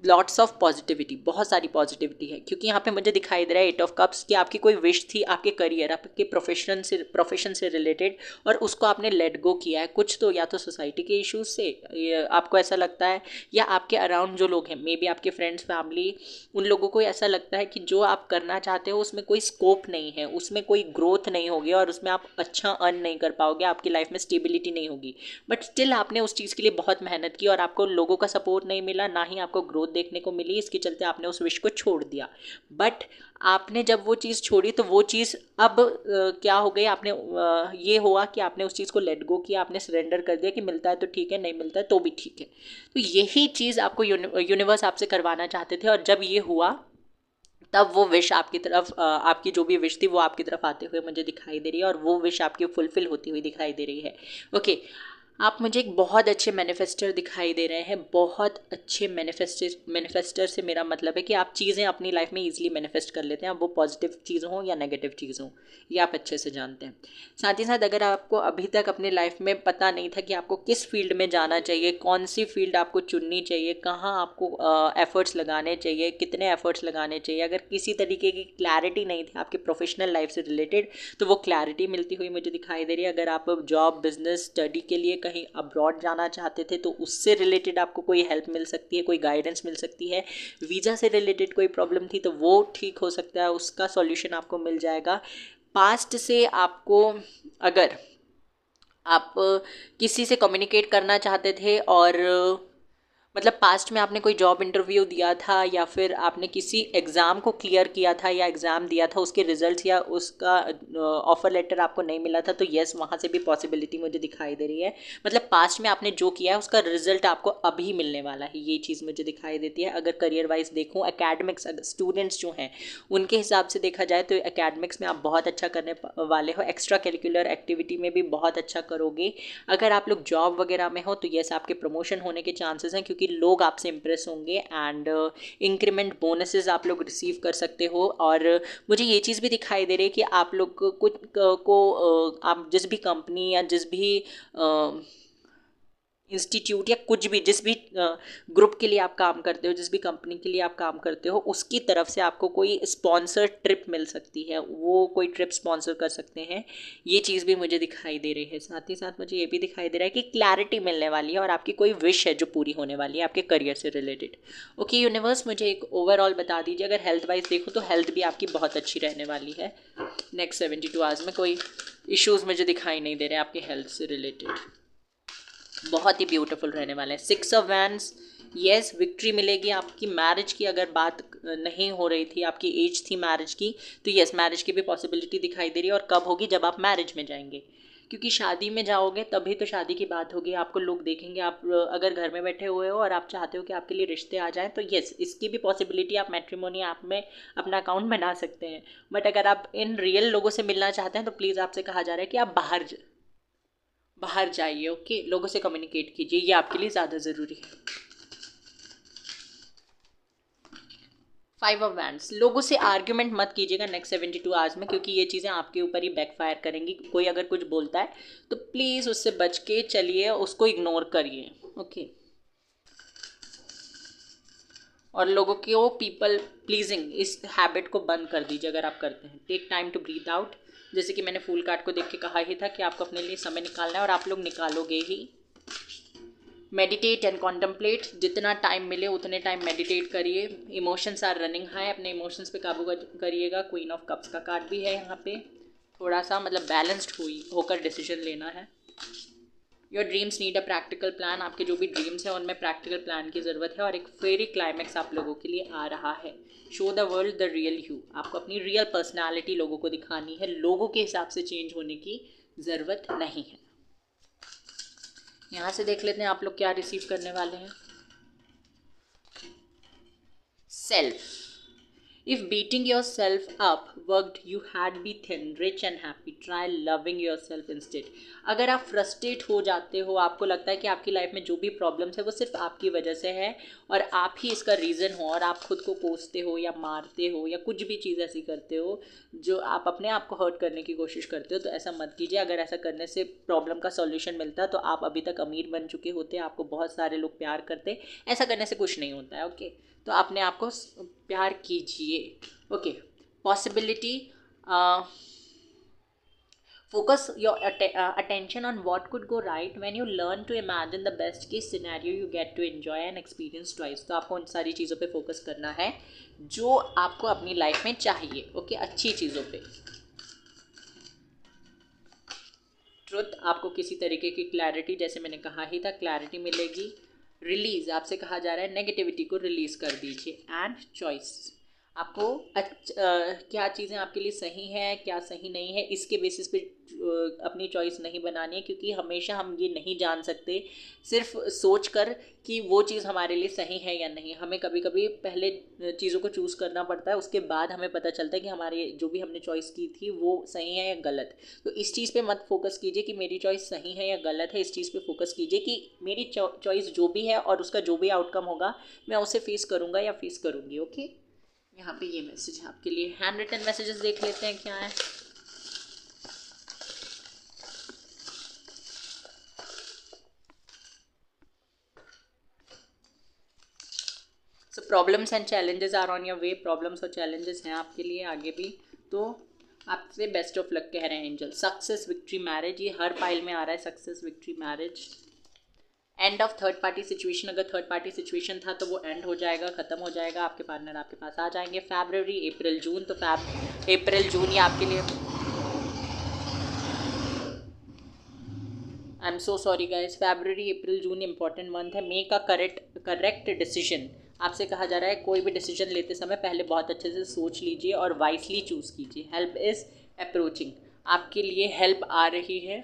lots of positivity, बहुत सारी पॉजिटिविटी है। क्योंकि यहाँ पे मुझे दिखाई दे रहा है 8 ऑफ कप्स कि आपकी कोई विश थी आपके करियर, आपके प्रोफेशन से रिलेटेड, और उसको आपने लेट गो किया है। कुछ तो या तो सोसाइटी के इश्यूज से आपको ऐसा लगता है, या आपके अराउंड जो लोग हैं, मे बी आपके फ्रेंड्स, फैमिली, उन लोगों को ऐसा लगता है कि जो आप करना चाहते हो उसमें कोई स्कोप नहीं है, उसमें कोई ग्रोथ नहीं होगी और उसमें आप अच्छा अर्न नहीं कर पाओगे, आपकी लाइफ में स्टेबिलिटी नहीं होगी। बट स्टिल आपने उस चीज़ के लिए बहुत मेहनत की और आपको लोगों का सपोर्ट नहीं मिला, ना ही आपको ग्रोथ ग्रोथ देखने को मिली, इसके चलते आपने उस विश को छोड़ दिया। बट आपने जब वो चीज़ छोड़ी तो वो चीज़ अब क्या हो गई, आपने ये हुआ कि आपने उस चीज़ को लेट गो किया, आपने सरेंडर कर दिया कि मिलता है तो ठीक है, नहीं मिलता है तो भी ठीक है। तो यही चीज़ आपको यूनिवर्स आपसे करवाना चाहते थे, और जब ये हुआ तब वो विश आपकी तरफ आपकी जो भी विश थी वो आपकी तरफ आते हुए मुझे दिखाई दे रही है, और वो विश आपकी फुलफिल होती हुई दिखाई दे रही है। ओके, आप मुझे एक बहुत अच्छे मैनिफेस्टर दिखाई दे रहे हैं। बहुत अच्छे मैनिफेस्टर से मेरा मतलब है कि आप चीज़ें अपनी लाइफ में ईजिली मैनिफेस्ट कर लेते हैं, अब वो पॉजिटिव चीज़ हो या नेगेटिव चीज़ हो, ये आप अच्छे से जानते हैं। साथ ही साथ अगर आपको अभी तक अपनी लाइफ में पता नहीं था कि आपको किस फील्ड में जाना चाहिए, कौन सी फील्ड आपको चुननी चाहिए, कहाँ आपको एफर्ट्स लगाने चाहिए, कितने एफर्ट्स लगाने चाहिए, अगर किसी तरीके की क्लैरिटी नहीं थी आपकी प्रोफेशनल लाइफ से रिलेटेड, तो वो क्लैरिटी मिलती हुई मुझे दिखाई दे रही है। अगर आप जॉब, बिजनेस, स्टडी के लिए कहीं अब्रॉड जाना चाहते थे तो उससे रिलेटेड आपको कोई हेल्प मिल सकती है, कोई गाइडेंस मिल सकती है। वीज़ा से रिलेटेड कोई प्रॉब्लम थी तो वो ठीक हो सकता है, उसका सॉल्यूशन आपको मिल जाएगा। पास्ट से आपको, अगर आप किसी से कम्युनिकेट करना चाहते थे और मतलब पास्ट में आपने कोई जॉब इंटरव्यू दिया था या फिर आपने किसी एग्ज़ाम को क्लियर किया था या एग्ज़ाम दिया था, उसके रिजल्ट्स या उसका ऑफ़र लेटर आपको नहीं मिला था, तो येस वहाँ से भी पॉसिबिलिटी मुझे दिखाई दे रही है। मतलब पास्ट में आपने जो किया है उसका रिजल्ट आपको अभी मिलने वाला है, ये चीज़ मुझे दिखाई देती है। अगर करियर वाइज देखूँ, एकेडमिक्स, स्टूडेंट्स जो हैं उनके हिसाब से देखा जाए तो एकेडमिक्स में आप बहुत अच्छा करने वाले हो, एक्स्ट्रा करिकुलर एक्टिविटी में भी बहुत अच्छा करोगे। अगर आप लोग जॉब वगैरह में हो तो येस आपके प्रमोशन होने के चांसेस हैं, क्योंकि लोग आपसे इम्प्रेस होंगे एंड इंक्रीमेंट बोनसेस आप लोग रिसीव कर सकते हो। और मुझे ये चीज़ भी दिखाई दे रही है कि आप लोग आप जिस भी कंपनी या जिस भी इंस्टीट्यूट या कुछ भी, जिस भी ग्रुप के लिए आप काम करते हो, जिस भी कंपनी के लिए आप काम करते हो, उसकी तरफ से आपको कोई स्पॉन्सर ट्रिप मिल सकती है, वो कोई ट्रिप स्पॉन्सर कर सकते हैं, ये चीज़ भी मुझे दिखाई दे रही है। साथ ही साथ मुझे ये भी दिखाई दे रहा है कि क्लैरिटी मिलने वाली है और आपकी कोई विश है जो पूरी होने वाली है आपके करियर से रिलेटेड। ओके यूनिवर्स, मुझे एक ओवरऑल बता दीजिए, अगर हेल्थ वाइज देखो तो हेल्थ भी आपकी बहुत अच्छी रहने वाली है। नेक्स्ट 72 आवर्स में कोई इश्यूज़ मुझे दिखाई नहीं दे रहे आपकी हेल्थ से रिलेटेड, बहुत ही ब्यूटीफुल रहने वाले हैं। 6 ऑफ वैंड्स, येस विक्ट्री मिलेगी आपकी। मैरिज की अगर बात नहीं हो रही थी, आपकी एज थी मैरिज की, तो येस मैरिज की भी पॉसिबिलिटी दिखाई दे रही है। और कब होगी, जब आप मैरिज में जाएंगे, क्योंकि शादी में जाओगे तभी तो शादी की बात होगी, आपको लोग देखेंगे। आप अगर घर में बैठे हुए हो और आप चाहते हो कि आपके लिए रिश्ते आ जाएं, तो येस इसकी भी पॉसिबिलिटी, आप मैट्रिमोनी ऐप में अपना अकाउंट बना सकते हैं। बट अगर आप इन रियल लोगों से मिलना चाहते हैं तो प्लीज़ आपसे कहा जा रहा है कि आप बाहर जाइए। ओके, लोगों से कम्युनिकेट कीजिए, ये आपके लिए ज़्यादा ज़रूरी है। 5 ऑफ वैंड्स, लोगों से आर्ग्यूमेंट मत कीजिएगा नेक्स्ट 72 आवर्स में, क्योंकि ये चीज़ें आपके ऊपर ही बैकफायर करेंगी। कोई अगर कुछ बोलता है तो प्लीज़ उससे बच के चलिए, उसको इग्नोर करिए। ओके, और लोगों की वो पीपल प्लीजिंग इस हैबिट को बंद कर दीजिए अगर आप करते हैं। Take time to breathe out, जैसे कि मैंने फूल कार्ड को देख के कहा ही था कि आपको अपने लिए समय निकालना है और आप लोग निकालोगे ही। मेडिटेट एंड कॉन्टम्पलेट, जितना टाइम मिले उतने टाइम मेडिटेट करिए। इमोशंस आर रनिंग हाई, अपने इमोशंस पे काबू करिएगा। क्वीन ऑफ कप्स का कार्ड भी है यहाँ पे, थोड़ा सा मतलब बैलेंस्ड होकर डिसीजन लेना है। Your dreams need a practical plan, आपके जो भी ड्रीम्स हैं उनमें प्रैक्टिकल प्लान की ज़रूरत है। और एक फेरी क्लाइमैक्स आप लोगों के लिए आ रहा है। Show the world the real you, आपको अपनी रियल पर्सनैलिटी लोगों को दिखानी है, लोगों के हिसाब से चेंज होने की ज़रूरत नहीं है। यहाँ से देख लेते हैं आप लोग क्या रिसीव करने वाले हैं। Self, if beating yourself up worked, you had be thin, rich and happy, try loving yourself instead। अगर आप फ्रस्ट्रेट हो जाते हो, आपको लगता है कि आपकी लाइफ में जो भी प्रॉब्लम्स है वो सिर्फ आपकी वजह से है और आप ही इसका रीज़न हो, और आप खुद को कोसते हो या मारते हो या कुछ भी चीज़ ऐसी करते हो जो आप अपने आप को हर्ट करने की कोशिश करते हो, तो ऐसा मत कीजिए। अगर ऐसा करने से प्रॉब्लम का सॉल्यूशन मिलता तो आप अभी तक अमीर बन चुके होते, आपको बहुत सारे लोग प्यार करते। ऐसा करने से कुछ नहीं होता है। ओके, तो अपने आप को प्यार कीजिए। Okay, possibility, focus your attention on what could go right when you learn to imagine the best case scenario you get to enjoy and experience twice। तो आपको उन सारी चीज़ों पे फोकस करना है जो आपको अपनी लाइफ में चाहिए। ओके, अच्छी चीज़ों पे। ट्रुथ, आपको किसी तरीके की क्लैरिटी, जैसे मैंने कहा ही था, क्लैरिटी मिलेगी। रिलीज, आपसे कहा जा रहा है नेगेटिविटी को रिलीज कर दीजिए। एंड चॉइस, आपको क्या चीज़ें आपके लिए सही हैं क्या सही नहीं है इसके बेसिस पे अपनी चॉइस नहीं बनानी है, क्योंकि हमेशा हम ये नहीं जान सकते सिर्फ सोच कर कि वो चीज़ हमारे लिए सही है या नहीं। हमें कभी कभी पहले चीज़ों को चूज़ करना पड़ता है, उसके बाद हमें पता चलता है कि हमारे जो भी हमने चॉइस की थी वो सही है या गलत। तो इस चीज़ पे मत फोकस कीजिए कि मेरी चॉइस सही है या गलत है, इस चीज़ पे फोकस कीजिए कि मेरी चॉइस जो भी है और उसका जो भी आउटकम होगा मैं उसे फेस करूँगा या फेस करूँगी। ओके, यहाँ पे ये मैसेज है आपके लिए। हैंड रिटन मैसेजेस देख लेते हैं क्या है। So problems and challenges are on your way, problems और चैलेंजेस हैं आपके लिए आगे भी, तो आपसे बेस्ट ऑफ लक कह रहे हैं एंजल। सक्सेस, विक्ट्री, मैरिज, ये हर पाइल में आ रहा है, success, victory, marriage. End of third party situation, अगर थर्ड पार्टी सिचुएशन था तो वो एंड हो जाएगा, ख़त्म हो जाएगा, आपके पार्टनर आपके पास आ जाएंगे। फरवरी, अप्रैल, जून, तो अप्रैल जून ये आपके लिए, I am so sorry guys, February April June important month है। मेक अ करेक्ट डिसीजन, आपसे कहा जा रहा है कोई भी डिसीजन लेते समय पहले बहुत अच्छे से सोच लीजिए और वाइसली चूज़ कीजिए। हेल्प इज़ अप्रोचिंग, आपके लिए हेल्प आ रही है।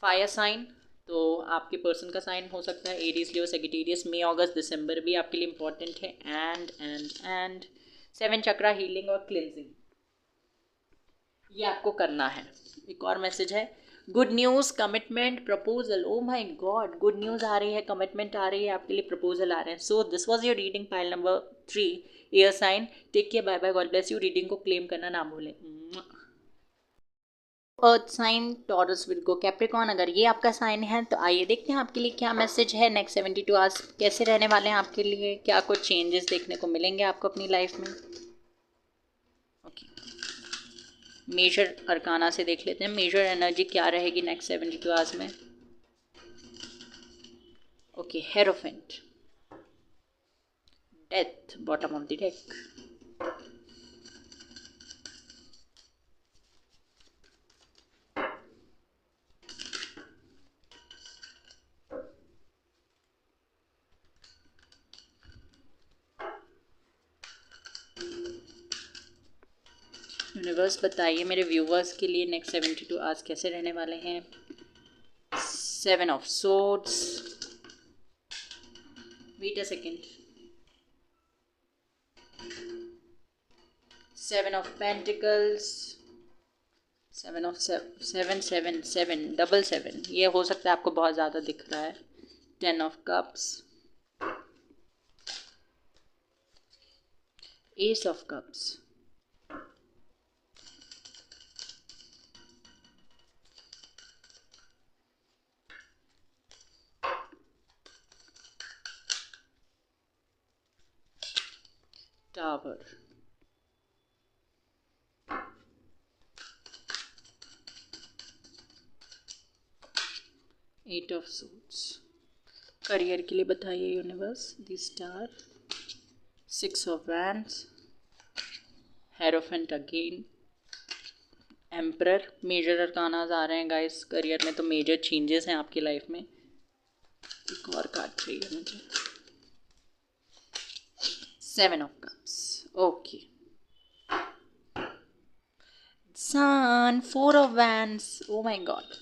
फायर साइन, तो आपके पर्सन का साइन हो सकता है एरीज, लियो, सेजिटेरियस। मई, अगस्त, दिसंबर भी आपके लिए इंपॉर्टेंट है। एंड 7 चक्रा हीलिंग और क्लिनजिंग, ये आपको करना है। एक और मैसेज है, good news, commitment, proposal. Oh my God, good news आ रही है, कमिटमेंट आ रही है, आपके लिए प्रपोजल आ रहे हैं। So this was your reading, pile number 3, air sign. Take care, bye bye, God bless you. Reading को क्लेम करना ना भूलें। Earth sign, Taurus, Virgo, Capricorn, अगर ये आपका साइन है तो आइए देखते हैं आपके लिए क्या मैसेज है। नेक्स्ट 72 आवर्स कैसे रहने वाले हैं आपके लिए, क्या कुछ चेंजेस देखने को मिलेंगे आपको अपनी लाइफ में। ओके, मेजर अरकाना से देख लेते हैं मेजर एनर्जी क्या रहेगी नेक्स्ट 72 आवर्स में। Okay, hierophant, death, bottom of the deck, universe बताइए मेरे व्यूवर्स के लिए नेक्स्ट 72 आवर्स कैसे रहने वाले हैं। 7 of swords, wait a second, 7 of pentacles, 7 of 7 7 7 double 7, ये हो सकता है आपको बहुत ज़्यादा दिख रहा है। 10 of cups, ace of cups, tower, 8 of suits. Career के लिए बताइए universe, the star, 6 of wands, hierophant again, emperor. Major arcana आ रहे हैं गाइस, करियर में तो मेजर चेंजेस हैं आपकी लाइफ में। एक और कार्ड चाहिए मुझे, 7 of cups. Okay, sun, 4 of wands. Oh my God,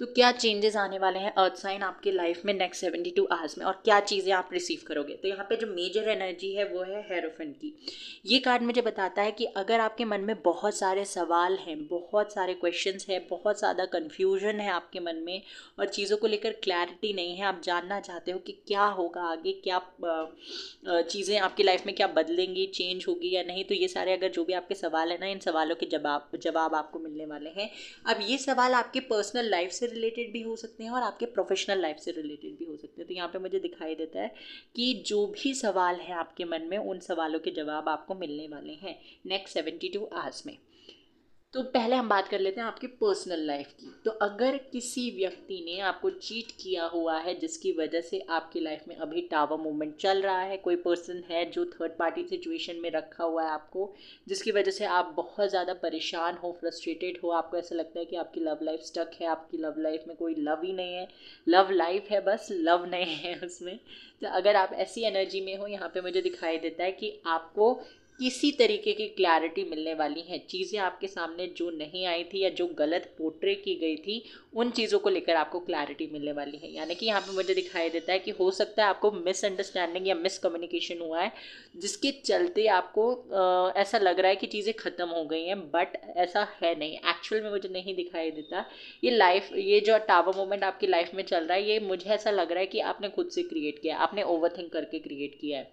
तो क्या चेंजेस आने वाले हैं अर्थ साइन आपके लाइफ में नेक्स्ट 72 आवर्स में, और क्या चीज़ें आप रिसीव करोगे। तो यहाँ पे जो मेजर एनर्जी है वो है हेरोफेंट की। ये कार्ड मुझे बताता है कि अगर आपके मन में बहुत सारे सवाल हैं, बहुत सारे क्वेश्चंस हैं, बहुत ज़्यादा कन्फ्यूजन है आपके मन में और चीज़ों को लेकर क्लैरिटी नहीं है, आप जानना चाहते हो कि क्या होगा आगे, क्या चीज़ें आपकी लाइफ में क्या बदलेंगी, चेंज होगी या नहीं, तो ये सारे अगर जो भी आपके सवाल हैं ना, इन सवालों के जवाब आपको मिलने वाले हैं। अब ये सवाल आपके पर्सनल लाइफ से रिलेटेड भी हो सकते हैं और आपके प्रोफेशनल लाइफ से रिलेटेड भी हो सकते हैं। तो यहाँ पे मुझे दिखाई देता है कि जो भी सवाल है आपके मन में, उन सवालों के जवाब आपको मिलने वाले हैं नेक्स्ट 72 आवर्स में। तो पहले हम बात कर लेते हैं आपकी पर्सनल लाइफ की। तो अगर किसी व्यक्ति ने आपको चीट किया हुआ है जिसकी वजह से आपकी लाइफ में अभी टावर मूवमेंट चल रहा है, कोई पर्सन है जो थर्ड पार्टी सिचुएशन में रखा हुआ है आपको, जिसकी वजह से आप बहुत ज़्यादा परेशान हो, फ्रस्ट्रेटेड हो, आपको ऐसा लगता है कि आपकी लव लाइफ स्टक है, आपकी लव लाइफ में कोई लव ही नहीं है, लव लाइफ है बस लव नहीं है उसमें। तो अगर आप ऐसी एनर्जी में हो, यहाँ पे मुझे दिखाई देता है कि आपको किसी तरीके की क्लैरिटी मिलने वाली है। चीज़ें आपके सामने जो नहीं आई थी या जो गलत पोर्ट्रे की गई थी, उन चीज़ों को लेकर आपको क्लैरिटी मिलने वाली है। यानी कि यहाँ पे मुझे दिखाई देता है कि हो सकता है आपको मिसअंडरस्टैंडिंग या मिसकम्युनिकेशन हुआ है, जिसके चलते आपको ऐसा लग रहा है कि चीज़ें ख़त्म हो गई हैं, बट ऐसा है नहीं। एक्चुअल में मुझे नहीं दिखाई देता। ये जो टावर मोमेंट आपकी लाइफ में चल रहा है, ये मुझे ऐसा लग रहा है कि आपने खुद से क्रिएट किया है, आपने ओवरथिंक करके क्रिएट किया है।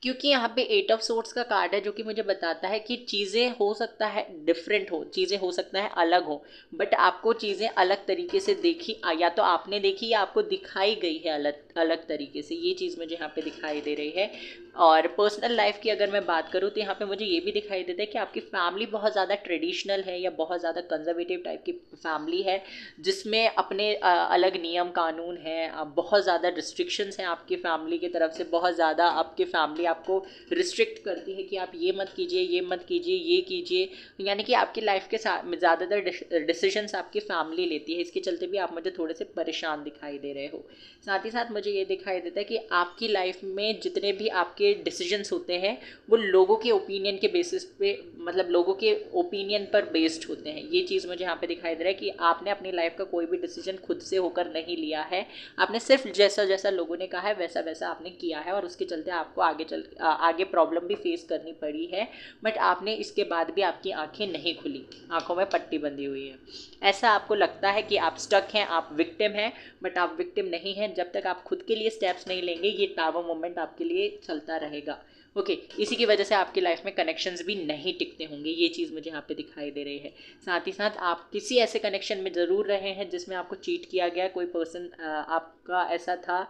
क्योंकि यहाँ पे 8 ऑफ सोर्ड्स का कार्ड है जो कि मुझे बताता है कि चीज़ें हो सकता है डिफरेंट हो, चीज़ें हो सकता है अलग हो, बट आपको चीज़ें अलग तरीके से देखी, या तो आपने देखी या आपको दिखाई गई है अलग अलग तरीके से। ये चीज़ मुझे यहाँ पे दिखाई दे रही है। और पर्सनल लाइफ की अगर मैं बात करूँ तो यहाँ पे मुझे ये भी दिखाई देता है कि आपकी फैमिली बहुत ज़्यादा ट्रेडिशनल है या बहुत ज़्यादा कंजर्वेटिव टाइप की फैमिली है, जिसमें अपने अलग नियम कानून हैं, बहुत ज़्यादा रिस्ट्रिक्शंस हैं आपकी फैमिली की तरफ से, बहुत ज़्यादा आपकी फैमिली आपको रिस्ट्रिक्ट करती है कि आप ये मत कीजिए, ये मत कीजिए, ये कीजिए। यानी कि आपकी लाइफ के साथ ज़्यादातर डिसीजंस आपकी फैमिली लेती है, इसके चलते भी आप मुझे थोड़े से परेशान दिखाई दे रहे हो। साथ ही साथ मुझे ये दिखाई देता है कि आपकी लाइफ में जितने भी आपके डिसीजंस होते हैं वो लोगों के ओपिनियन के बेसिस पे, मतलब लोगों के ओपिनियन पर बेस्ड होते हैं। ये चीज़ मुझे यहाँ पे दिखाई दे रहा है कि आपने अपनी लाइफ का कोई भी डिसीजन खुद से होकर नहीं लिया है, आपने सिर्फ जैसा जैसा लोगों ने कहा है वैसा वैसा आपने किया है, और उसके चलते आपको आगे प्रॉब्लम भी फेस करनी पड़ी है। बट आपने इसके बाद भी आपकी आंखें नहीं खुली, आंखों में पट्टी बंधी हुई है। ऐसा आपको लगता है कि आप स्टक हैं, आप विक्टिम हैं, बट आप विक्टिम नहीं हैं। जब तक आप खुद के लिए स्टेप्स नहीं लेंगे, ये टावर मोमेंट आपके लिए चलता रहेगा। ओके, इसी की वजह से आपकी लाइफ में कनेक्शंस भी नहीं टिकते होंगे। ये चीज़ मुझे यहाँ पे दिखाई दे रही है। साथ ही साथ आप किसी ऐसे कनेक्शन में ज़रूर रहे हैं जिसमें आपको चीट किया गया, कोई पर्सन आपका ऐसा था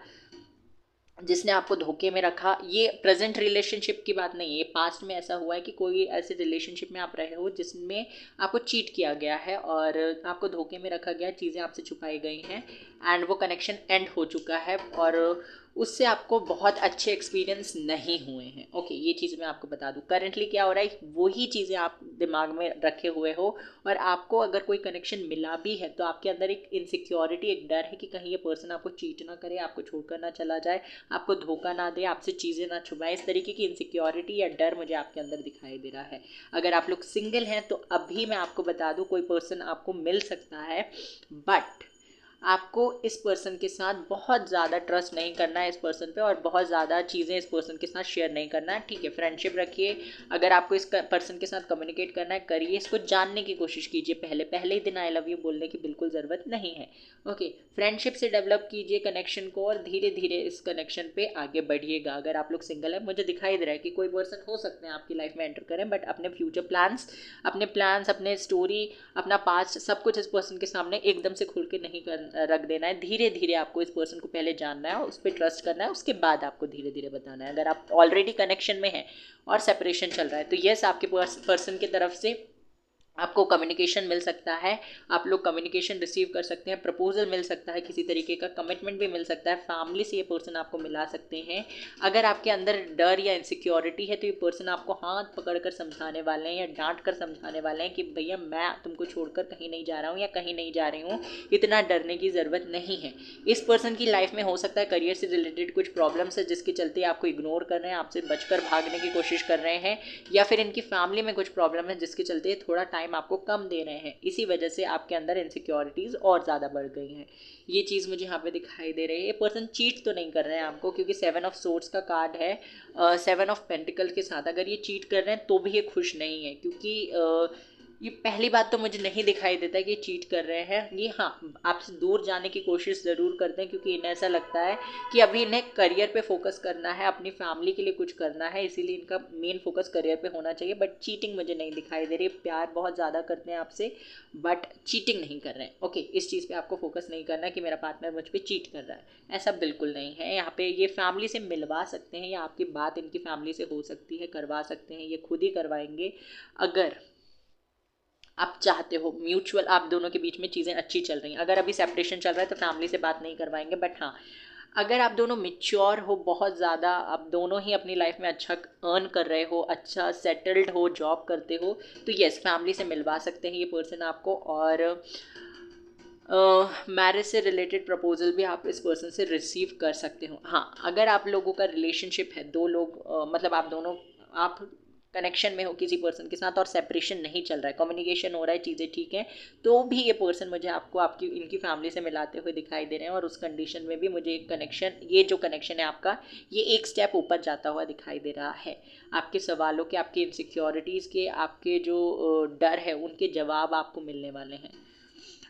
जिसने आपको धोखे में रखा। ये प्रेजेंट रिलेशनशिप की बात नहीं है, ये पास्ट में ऐसा हुआ है कि कोई ऐसे रिलेशनशिप में आप रहे हो जिसमें आपको चीट किया गया है और आपको धोखे में रखा गया है, चीज़ें आपसे छुपाई गई हैं, एंड वो कनेक्शन एंड हो चुका है और उससे आपको बहुत अच्छे एक्सपीरियंस नहीं हुए हैं। ओके, ये चीज़ मैं आपको बता दूं। करंटली क्या हो रहा है, वही चीज़ें आप दिमाग में रखे हुए हो, और आपको अगर कोई कनेक्शन मिला भी है तो आपके अंदर एक इनसिक्योरिटी, एक डर है कि कहीं ये पर्सन आपको चीट ना करे, आपको छोड़कर ना चला जाए, आपको धोखा ना दे, आपसे चीज़ें ना छुपाए। इस तरीके की इनसिक्योरिटी या डर मुझे आपके अंदर दिखाई दे रहा है। अगर आप लोग सिंगल हैं तो अभी मैं आपको बता दूं, कोई पर्सन आपको मिल सकता है, बट आपको इस पर्सन के साथ बहुत ज़्यादा ट्रस्ट नहीं करना है इस पर्सन पे, और बहुत ज़्यादा चीज़ें इस पर्सन के साथ शेयर नहीं करना है। ठीक है, फ्रेंडशिप रखिए। अगर आपको इस पर्सन के साथ कम्युनिकेट करना है, करिए, इसको जानने की कोशिश कीजिए। पहले ही दिन आई लव यू बोलने की बिल्कुल ज़रूरत नहीं है। ओके, फ्रेंडशिप से डेवलप कीजिए कनेक्शन को और धीरे धीरे इस कनेक्शन पे आगे बढ़िएगा। अगर आप लोग सिंगल हैं, मुझे दिखाई दे रहा है कि कोई पर्सन हो सकते हैं आपकी लाइफ में एंटर करें, बट अपने फ्यूचर प्लान्स, अपने स्टोरी, अपना पास्ट, सब कुछ इस पर्सन के सामने एकदम से खुल के नहीं रख देना है। धीरे धीरे आपको इस पर्सन को पहले जानना है, उस पर ट्रस्ट करना है, उसके बाद आपको धीरे धीरे बताना है। अगर आप ऑलरेडी कनेक्शन में हैं और सेपरेशन चल रहा है तो यस, आपके पर्सन की तरफ से आपको कम्युनिकेशन मिल सकता है, आप लोग कम्युनिकेशन रिसीव कर सकते हैं, प्रपोजल मिल सकता है, किसी तरीके का कमिटमेंट भी मिल सकता है, फैमिली से ये पर्सन आपको मिला सकते हैं। अगर आपके अंदर डर या इनसिक्योरिटी है तो ये पर्सन आपको हाथ पकड़कर समझाने वाले हैं या डांट कर समझाने वाले हैं कि भैया मैं तुमको छोड़कर कहीं नहीं जा रहा हूँ या कहीं नहीं जा रही हूँ, इतना डरने की ज़रूरत नहीं है। इस पर्सन की लाइफ में हो सकता है करियर से रिलेटेड कुछ प्रॉब्लम्स है जिसके चलते आपको इग्नोर कर रहे हैं, आपसे बचकर भागने की कोशिश कर रहे हैं, या फिर इनकी फैमिली में कुछ प्रॉब्लम है जिसके चलते थोड़ा टाइम आपको कम दे रहे हैं। इसी वजह से आपके अंदर इनसिक्योरिटीज़ और ज़्यादा बढ़ गई हैं। ये चीज़ मुझे यहाँ पे दिखाई दे रही है। ये पर्सन चीट तो नहीं कर रहे हैं आपको, क्योंकि 7 ऑफ सोर्ड्स का कार्ड है 7 ऑफ पेंटिकल के साथ। अगर ये चीट कर रहे हैं तो भी ये खुश नहीं है, क्योंकि ये पहली बात तो मुझे नहीं दिखाई देता कि ये चीट कर रहे हैं। ये हाँ, आपसे दूर जाने की कोशिश ज़रूर करते हैं, क्योंकि इन्हें ऐसा लगता है कि अभी इन्हें करियर पे फोकस करना है, अपनी फैमिली के लिए कुछ करना है, इसीलिए इनका मेन फोकस करियर पे होना चाहिए। बट चीटिंग मुझे नहीं दिखाई दे रही। प्यार बहुत ज़्यादा करते हैं आपसे, बट चीटिंग नहीं कर रहे हैं। ओके, इस चीज़ पर आपको फोकस नहीं करना कि मेरा पार्टनर मुझ पर चीट कर रहा है, ऐसा बिल्कुल नहीं है। यहाँ पे ये फैमिली से मिलवा सकते हैं या आपकी बात इनकी फैमिली से हो सकती है, करवा सकते हैं, ये खुद ही करवाएंगे। अगर आप चाहते हो म्यूचुअल, आप दोनों के बीच में चीज़ें अच्छी चल रही हैं। अगर अभी सेपरेशन चल रहा है तो फैमिली से बात नहीं करवाएंगे, बट हाँ अगर आप दोनों मिच्योर हो बहुत ज़्यादा, आप दोनों ही अपनी लाइफ में अच्छा अर्न कर रहे हो, अच्छा सेटल्ड हो, जॉब करते हो, तो यस फैमिली से मिलवा सकते हैं ये पर्सन आपको। और मैरिज से रिलेटेड प्रपोजल भी आप इस पर्सन से रिसीव कर सकते हो। हाँ अगर आप लोगों का रिलेशनशिप है, दो लोग मतलब आप दोनों, आप कनेक्शन में हो किसी पर्सन के साथ और सेपरेशन नहीं चल रहा है, कम्युनिकेशन हो रहा है, चीज़ें ठीक हैं, तो भी ये पर्सन मुझे आपको आपकी इनकी फैमिली से मिलाते हुए दिखाई दे रहे हैं। और उस कंडीशन में भी मुझे एक कनेक्शन, ये जो कनेक्शन है आपका, ये एक स्टेप ऊपर जाता हुआ दिखाई दे रहा है। आपके सवालों के, आपके इनसिक्योरिटीज़ के, आपके जो डर है उनके जवाब आपको मिलने वाले हैं।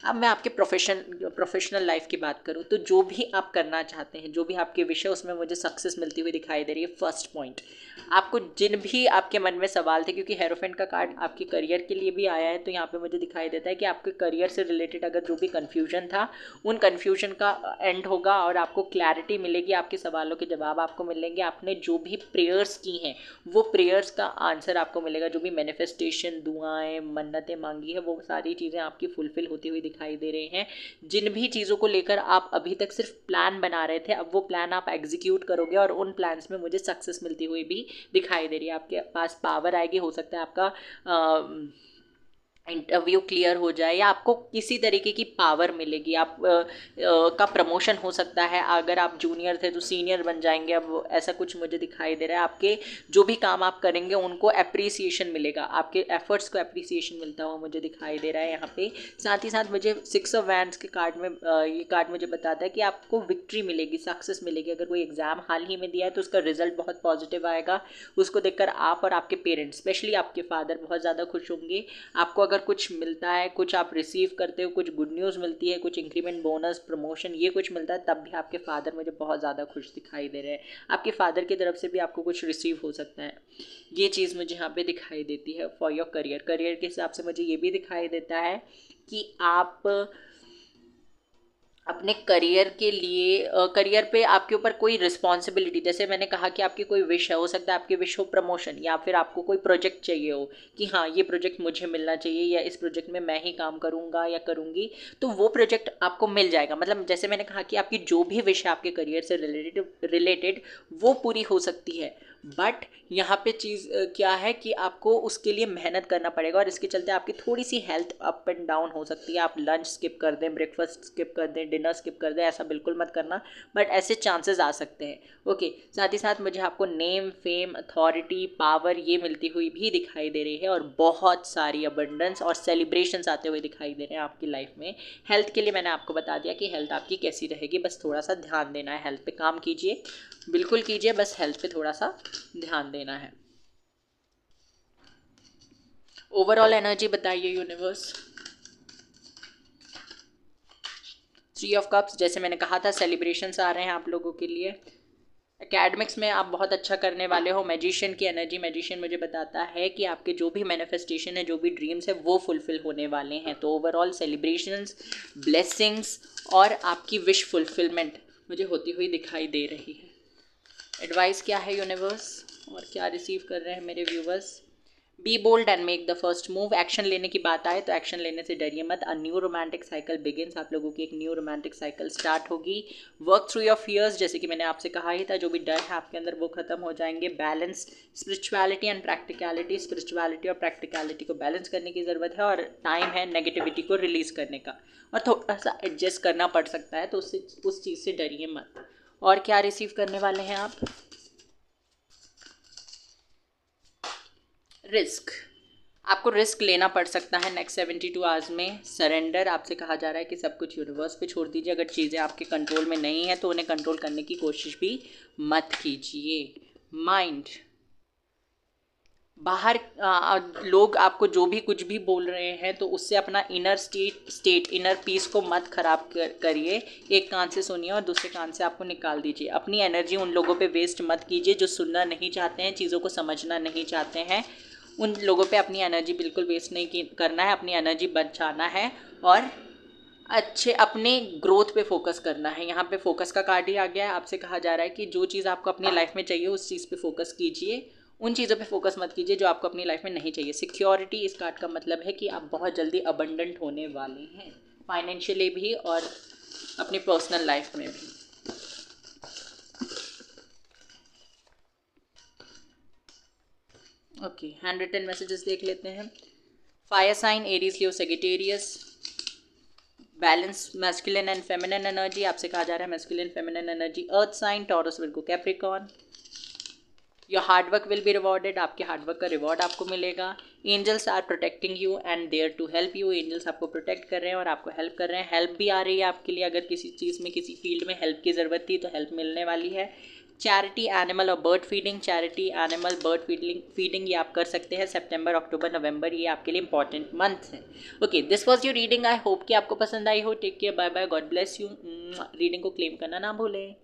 अब मैं आपके प्रोफेशनल लाइफ की बात करूँ तो जो भी आप करना चाहते हैं, जो भी आपके विषय, उसमें मुझे सक्सेस मिलती हुई दिखाई दे रही है। फर्स्ट पॉइंट, आपको जिन भी आपके मन में सवाल थे, क्योंकि हेरोफेंट का कार्ड आपके करियर के लिए भी आया है, तो यहाँ पे मुझे दिखाई देता है कि आपके करियर से रिलेटेड अगर जो भी कन्फ्यूजन था, उन कन्फ्यूजन का एंड होगा और आपको क्लैरिटी मिलेगी, आपके सवालों के जवाब आपको मिलेंगे। आपने जो भी प्रेयर्स की हैं वो प्रेयर्स का आंसर आपको मिलेगा। जो भी मैनिफेस्टेशन, दुआएं, मन्नतें मांगी है, वो सारी चीज़ें आपकी फुलफिल होती हुई दिखाई दे रहे हैं। जिन भी चीज़ों को लेकर आप अभी तक सिर्फ प्लान बना रहे थे, अब वो प्लान आप एग्जीक्यूट करोगे और उन प्लान्स में मुझे सक्सेस मिलती हुई भी दिखाई दे रही है। आपके पास पावर आएगी, हो सकता है आपका इंटरव्यू क्लियर हो जाए या आपको किसी तरीके की पावर मिलेगी। आप का प्रमोशन हो सकता है, अगर आप जूनियर थे तो सीनियर बन जाएंगे, अब ऐसा कुछ मुझे दिखाई दे रहा है। आपके जो भी काम आप करेंगे उनको अप्रिसिएशन मिलेगा, आपके एफर्ट्स को अप्रिसिएशन मिलता हुआ मुझे दिखाई दे रहा है यहाँ पे। साथ ही साथ मुझे 6 ऑफ वैंड्स के कार्ड में ये कार्ड मुझे बताता है कि आपको विक्ट्री मिलेगी, सक्सेस मिलेगी। अगर कोई एग्जाम हाल ही में दिया है तो उसका रिजल्ट बहुत पॉजिटिव आएगा, उसको देखकर आप और आपके पेरेंट्स, स्पेशली आपके फादर, बहुत ज़्यादा खुश होंगे। आपको अगर कुछ मिलता है, कुछ आप रिसीव करते हो, कुछ गुड न्यूज़ मिलती है, कुछ इंक्रीमेंट, बोनस, प्रमोशन, ये कुछ मिलता है, तब भी आपके फादर मुझे बहुत ज़्यादा खुश दिखाई दे रहे हैं। आपके फादर की तरफ से भी आपको कुछ रिसीव हो सकता है, ये चीज़ मुझे यहाँ पे दिखाई देती है। फॉर योर करियर के हिसाब से मुझे ये भी दिखाई देता है कि आप अपने करियर के लिए, करियर पे आपके ऊपर कोई रिस्पॉन्सिबिलिटी, जैसे मैंने कहा कि आपकी कोई विश है, हो सकता है आपकी विश हो प्रमोशन, या फिर आपको कोई प्रोजेक्ट चाहिए हो कि हाँ ये प्रोजेक्ट मुझे मिलना चाहिए या इस प्रोजेक्ट में मैं ही काम करूँगा या करूँगी, तो वो प्रोजेक्ट आपको मिल जाएगा। मतलब जैसे मैंने कहा कि आपकी जो भी विश है आपके करियर से रिलेटेड वो पूरी हो सकती है। बट यहाँ पे चीज़ क्या है कि आपको उसके लिए मेहनत करना पड़ेगा और इसके चलते आपकी थोड़ी सी हेल्थ अप एंड डाउन हो सकती है। आप लंच स्किप कर दें, ब्रेकफास्ट स्किप कर दें, डिनर स्किप कर दें, ऐसा बिल्कुल मत करना, बट ऐसे चांसेस आ सकते हैं। ओके, साथ ही साथ मुझे आपको नेम, फेम, अथॉरिटी, पावर ये मिलती हुई भी दिखाई दे रही है और बहुत सारी अबंडेंस और सेलिब्रेशंस आते हुए दिखाई दे रहे हैं आपकी लाइफ में। हेल्थ के लिए मैंने आपको बता दिया कि हेल्थ आपकी कैसी रहेगी, बस थोड़ा सा ध्यान देना है, हेल्थ पे काम कीजिए, बिल्कुल कीजिए, बस हेल्थ पे थोड़ा सा ध्यान देना है। ओवरऑल एनर्जी बताइए यूनिवर्स। 3 ऑफ कप्स, जैसे मैंने कहा था सेलिब्रेशंस आ रहे हैं आप लोगों के लिए। एकेडमिक्स में आप बहुत अच्छा करने वाले हो। मैजिशियन की एनर्जी, मैजिशियन मुझे बताता है कि आपके जो भी मैनिफेस्टेशन है, जो भी ड्रीम्स है, वो फुलफिल होने वाले हैं। तो ओवरऑल सेलिब्रेशंस, ब्लेसिंग्स और आपकी विश फुलफिलमेंट मुझे होती हुई दिखाई दे रही है। एडवाइस क्या है यूनिवर्स और क्या रिसीव कर रहे हैं मेरे viewers? Be bold and make the first move. Action लेने की बात आए तो एक्शन लेने से डरिए मत। A new romantic cycle begins, आप लोगों की एक न्यू रोमांटिक साइकिल स्टार्ट होगी। वर्क थ्रू योर फियर्स, जैसे कि मैंने आपसे कहा ही था, जो भी डर है आपके अंदर वो खत्म हो जाएंगे। Balance spirituality and practicality, spirituality और प्रैक्टिकलिटी को बैलेंस करने की ज़रूरत है और टाइम है नेगेटिविटी को रिलीज़ करने का, और थोड़ा सा एडजस्ट करना पड़ सकता है, तो उससे उस चीज़ से डरिए मत। और क्या रिसीव करने वाले हैं आप? रिस्क, आपको रिस्क लेना पड़ सकता है नेक्स्ट 72 आवर्स में। सरेंडर, आपसे कहा जा रहा है कि सब कुछ यूनिवर्स पे छोड़ दीजिए। अगर चीज़ें आपके कंट्रोल में नहीं है तो उन्हें कंट्रोल करने की कोशिश भी मत कीजिए। माइंड, बाहर लोग आपको जो भी कुछ भी बोल रहे हैं तो उससे अपना इनर इनर पीस को मत खराब करिए। एक कान से सुनिए और दूसरे कान से आपको निकाल दीजिए। अपनी एनर्जी उन लोगों पे वेस्ट मत कीजिए जो सुनना नहीं चाहते हैं, चीज़ों को समझना नहीं चाहते हैं। उन लोगों पे अपनी एनर्जी बिल्कुल वेस्ट नहीं करना है, अपनी एनर्जी बचाना है और अच्छे अपने ग्रोथ पे फोकस करना है। यहाँ पे फोकस का कार्ड ही आ गया है। आपसे कहा जा रहा है कि जो चीज़ आपको अपनी लाइफ में चाहिए उस चीज़ पे फोकस कीजिए उन चीज़ों पे फोकस मत कीजिए जो आपको अपनी लाइफ में नहीं चाहिए। सिक्योरिटी इस कार्ड का मतलब है कि आप बहुत जल्दी अबंडेंट होने वाले हैं, फाइनेंशियली भी और अपनी पर्सनल लाइफ में भी। ओके, हैंड रिटन मैसेजेस देख लेते हैं। Fire sign Aries, Leo, Sagittarius. Balance masculine and feminine energy, आपसे कहा जा रहा है masculine feminine energy. Earth sign Taurus, Virgo, Capricorn. Your hardwork will be rewarded, आपके हार्डवर्क का रिवॉर्ड आपको मिलेगा। Angels are protecting you and there to help you, angels आपको प्रोटेक्ट कर रहे हैं और आपको हेल्प कर रहे हैं। हेल्प भी आ रही है आपके लिए, अगर किसी चीज़ में किसी फील्ड में हेल्प की ज़रूरत थी तो हेल्प मिलने वाली है। चैरिटी एनिमल और bird feeding, charity animal bird feeding ये आप कर सकते हैं। सितंबर, अक्टूबर, नवंबर ये आपके लिए इंपॉर्टेंट मंथ है। Okay, this was your reading. I hope कि आपको पसंद आई हो। Take care, bye bye, God bless you. Reading को क्लेम करना ना भूलें।